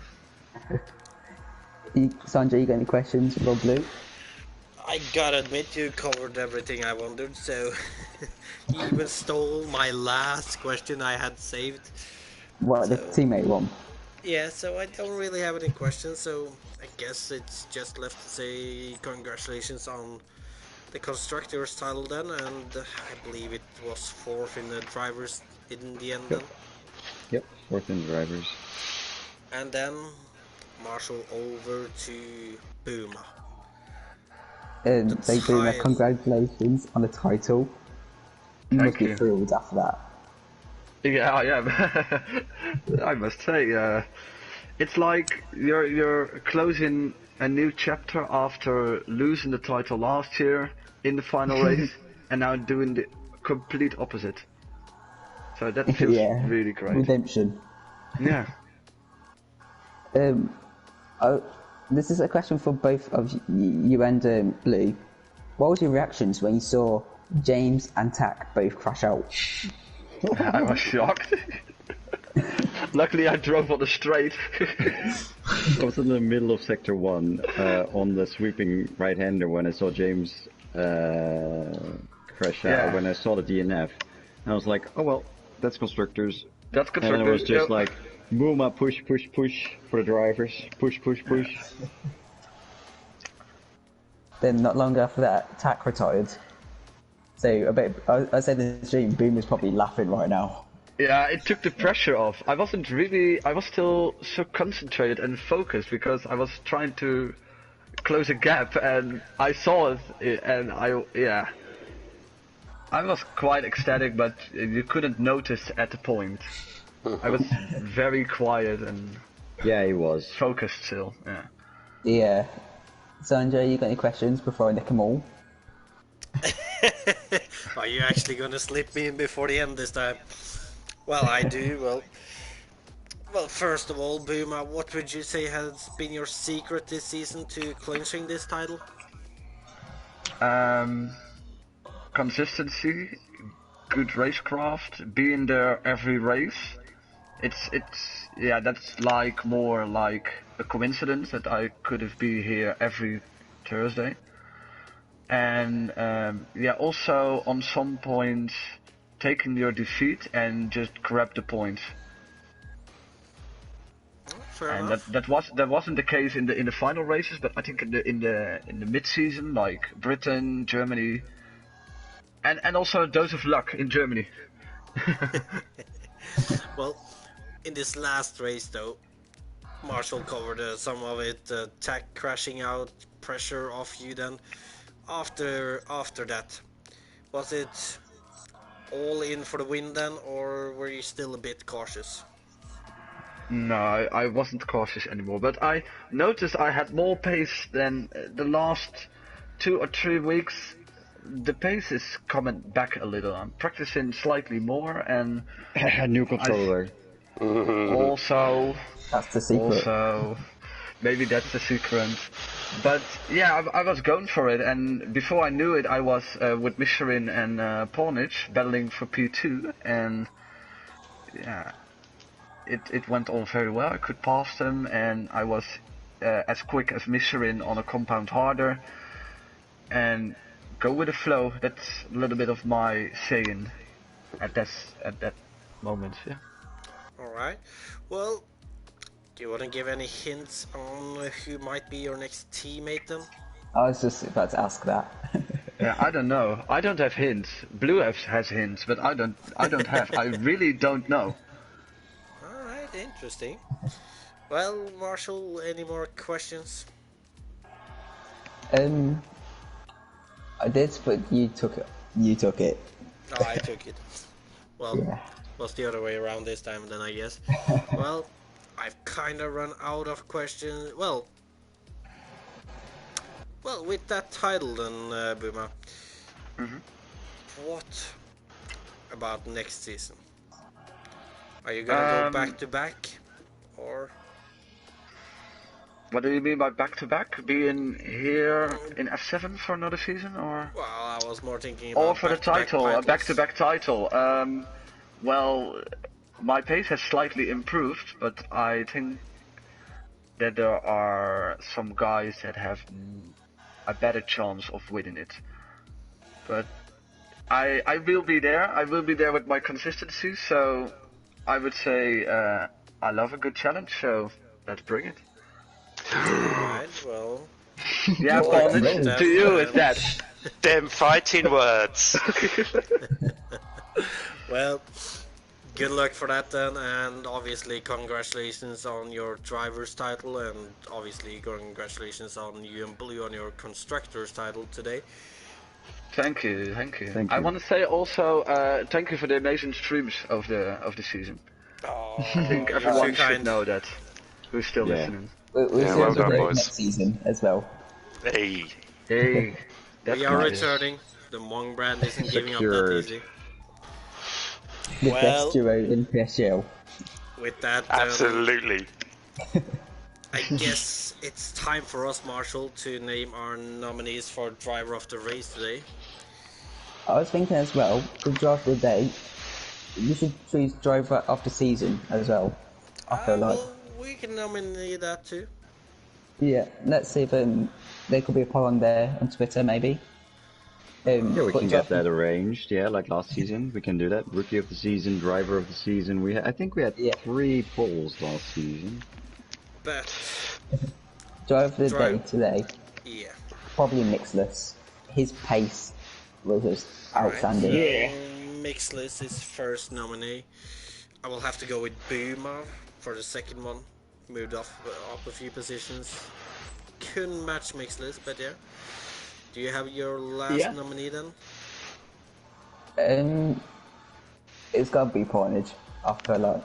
Sandra, you got any questions for Blue? I gotta admit, you covered everything I wondered, so you even stole my last question I had saved. What, the So, teammate one? yeah, so I don't really have any questions, so I guess it's just left to say congratulations on the constructors title then, and I believe it was fourth in the drivers in the end then. Yep, fourth in drivers. And then Marshall over to Booma. Big Boomer, title. congratulations on the title. You Thank must be you. thrilled after that. Yeah, I am. I must say, it's like you're closing a new chapter after losing the title last year in the final race, and now doing the complete opposite. So that feels Yeah. really great. Redemption. Yeah. This is a question for both of you and Blue. What was your reactions when you saw James and Tack both crash out? I was shocked. Luckily, I drove on the straight. I was in the middle of sector 1 on the sweeping right-hander when I saw James crash out. Yeah. When I saw the DNF, I was like, oh well, that's constructors. That's And then it was constructive. just like, Booma, push, push, push for the drivers. Push, push, push. Then not long after that, Tack retired. So I said in the stream, Boomer's probably laughing right now. Yeah, it took the pressure off. I was still so concentrated and focused because I was trying to close a gap, and I saw it, and I was quite ecstatic, but you couldn't notice at the point. I was very quiet and Yeah, he was. focused still. Yeah. Yeah. Sanjay, you got any questions before I nick them all? Are you actually gonna slip me in before the end this time? Well, I do. Well, first of all, Booma, what would you say has been your secret this season to clinching this title? Consistency, good racecraft, being there every race. That's like more like a coincidence that I could have been here every Thursday. And also on some points taking your defeat and just grab the points. Fair And enough. that wasn't the case in the final races, but I think in the mid season, like Britain, Germany, and also a dose of luck in Germany. Well, in this last race though, Marshall covered some of it, Tack crashing out, pressure off you then. After that, was it all in for the win then, or were you still a bit cautious? No, I wasn't cautious anymore, but I noticed I had more pace than the last 2 or 3 weeks. The pace is coming back a little. I'm practicing slightly more, and New controller. also That's the secret. maybe that's the secret. But yeah, I was going for it, and before I knew it, I was with Michelin and Pornich battling for P2, and yeah, it went on very well. I could pass them, and I was as quick as Michelin on a compound harder, and go with the flow. That's a little bit of my saying at that moment. Yeah. All right. Well, do you want to give any hints on who might be your next teammate then? I was just about to ask that. Yeah, I don't know. I don't have hints. Blue has hints, but I don't have. I really don't know. All right, interesting. Well, Marshall, any more questions? I did, but you took it. You took it. Oh, I took it. Well, Yeah. was the other way around this time then, I guess. Well, I've kind of run out of questions. Well, Well, with that title then, Buma, Mhm. what about next season? Are you gonna go back to back, or? What do you mean by back to back? Being here in F7 for another season, or? Well, I was more thinking Or about for the back-to-back title, a titles. back-to-back title. Well, my pace has slightly improved, but I think that there are some guys that have a better chance of winning it. But I will be there. I will be there with my consistency. So I would say I love a good challenge. So let's bring it. Alright, well, Yeah, Well, Paul, no. to you is that. Them fighting words. well, good luck for that then, and obviously congratulations on your driver's title, and obviously congratulations on you and Blue on your constructor's title today. Thank you, thank you. Thank I you. want to say also thank you for the amazing streams of the season. Oh, I think you're everyone too should kind. know that. Who's still Yeah. listening? We'll Yeah, see well you done, boys. next season as well. Hey. Hey, that's We are nice. returning. The Mong brand isn't giving up that Secured. easy. The Well- best duo in PSGL. With that, Absolutely. I guess it's time for us, Marshall, to name our nominees for driver of the race today. I was thinking as well, the driver of the day, you should choose driver of the season as well. I feel like. Well, we can nominate that too. Yeah, let's see if there could be a poll on there on Twitter maybe. Yeah, we but can get driver- that arranged. Yeah, like last season, we can do that. Rookie of the season, driver of the season. I think we had Yeah. 3 polls last season. But, Driver of the Drive. day today, yeah. probably Mixless. His pace was just outstanding. Alright, so Mixless is first nominee. I will have to go with Boomer for the second one. Moved up a few positions. Couldn't match Mixless, but yeah. Do you have your last Yeah. nominee then? It's gotta be Portage, I feel like.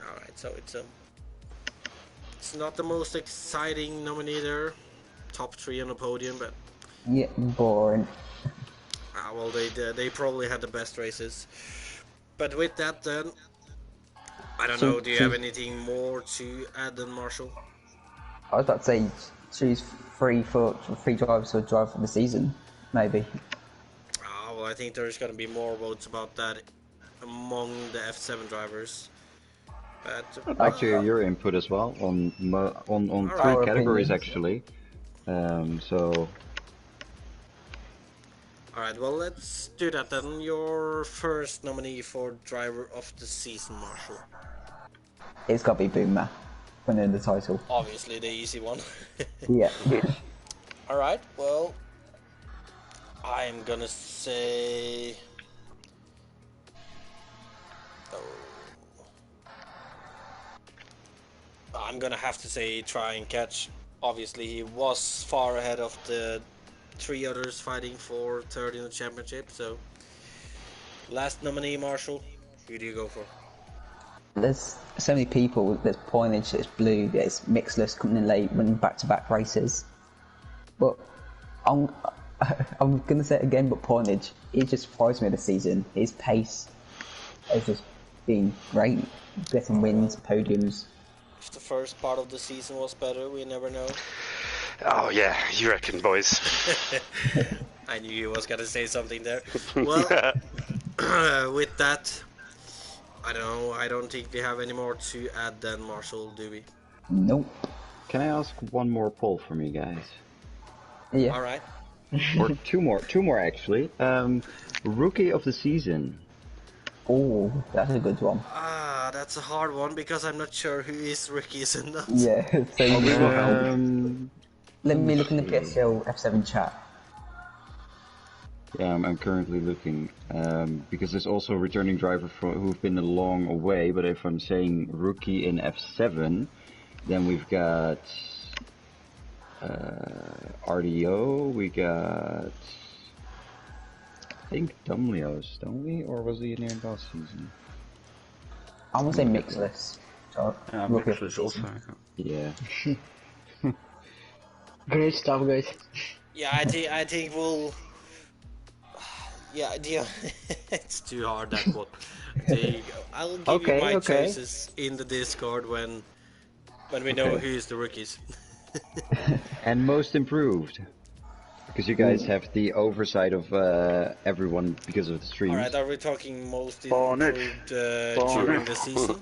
Alright, so it's not the most exciting nominee there. Top 3 on the podium, but Yeah, boring. well, they probably had the best races. But with that, then, I don't So know. Do you have anything more to add than Marshall? I was about to say choose three drivers for driver for the season, maybe. Well, I think there's going to be more votes about that among the F7 drivers. But Actually, your input as well on Alright. 3 Our categories opinions. actually. So alright, well, let's do that then. Your first nominee for driver of the season, Marshall. It's gotta be Boomer winning the title. Obviously, the easy one. Yeah. Alright, well, I'm gonna say. I'm gonna have to say try and catch. Obviously, he was far ahead of the 3 others fighting for third in the championship. So, last nominee, Marshall. Who do you go for? There's so many people. There's Pointage, there's Blue, there's Mixless coming in late, winning back-to-back races. But I'm gonna say it again. But Pointage, he just surprised me this season. His pace has just been great, getting wins, podiums. If the first part of the season was better, we never know. Oh yeah, you reckon, boys? I knew you was gonna say something there. Well, with that, I don't know. I don't think we have any more to add than Marshall, do we? Nope. can I ask one more poll from you guys? Yeah. All right. Or two more actually. Rookie of the season. Oh, that's a good one. That's a hard one because I'm not sure who is rookies and not. Yeah. So let me look in the see. PSGL F7 chat. Yeah, I'm currently looking because there's also a returning driver who've been a long way. But if I'm saying rookie in F7, then we've got RDO. We got I think Dumlios, don't we? Or was he in there last season? I want to say Mixless. So, rookie of the Mixless also. season. Yeah. Great stuff, guys. Yeah, I think we'll. Yeah, it's too hard that one. There you go. I'll give you my Okay. choices in the Discord when we know Okay. who's the rookies. And most improved. Because you guys have the oversight of everyone because of the streams. Alright, are we talking most Bonnet. improved Bonnet. during the season?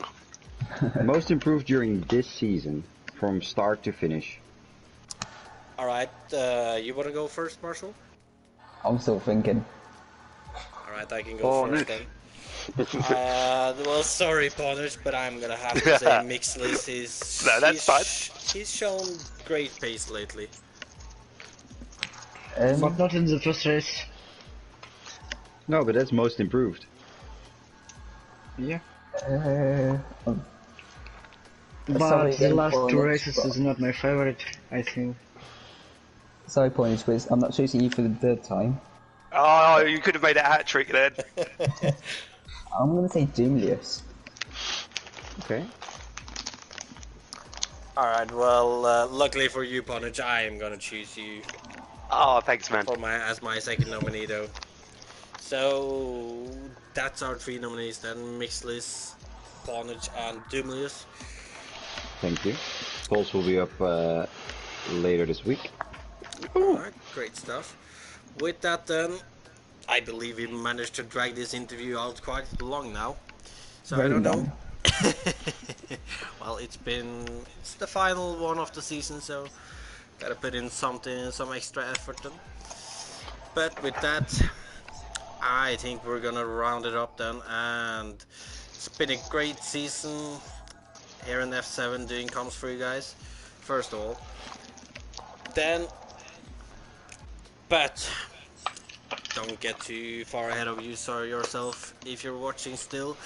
Most improved during this season, from start to finish. Alright, you wanna go first, Marshall? I'm still thinking. Alright, I can go Bonnet. first then. Well, sorry, Punish, but I'm gonna have to say Mixless is. No, that's fine. He's shown great pace lately. But not in the first race. No, but that's most improved. Yeah. Um, But Sorry, the last two Punish, races but- is not my favorite, I think. Sorry, Punish, but I'm not choosing you for the third time. Oh, you could have made a hat trick then. I'm gonna say Julius. Okay. Alright, well, luckily for you, Punish, I am gonna choose you Oh, thanks, man. for as my second nominee, though. So that's our three nominees then: Mixless, Punish, and Dumlius. Thank you. Polls will be up later this week. Alright, great stuff. With that then, I believe we managed to drag this interview out quite long now. So I Very don't know. long. Well, it's the final one of the season, so gotta put in some extra effort then. But with that, I think we're gonna round it up then, and it's been a great season here in F7 doing comms for you guys, first of all. Then, but don't get too far ahead of yourself if you're watching still.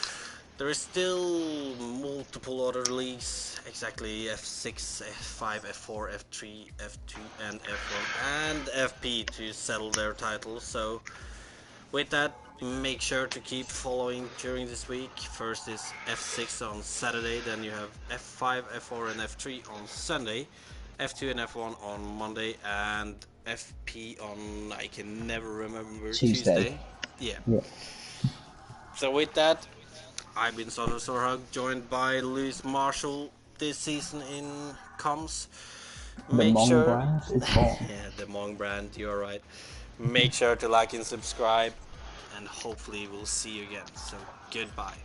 There is still multiple other leagues, exactly F6, F5, F4, F3, F2 and F1 and FP to settle their titles. So with that, make sure to keep following during this week. First is F6 on Saturday, then you have F5, F4 and F3 on Sunday, F2 and F1 on Monday, and FP on, I can never remember, Tuesday. Yeah. So with that, I've been Soto Sorhug, joined by Lewis Marshall this season in comms. The Mong brand is on. Yeah, the Mong brand, you're right. Make sure to like and subscribe, and hopefully we'll see you again. So goodbye.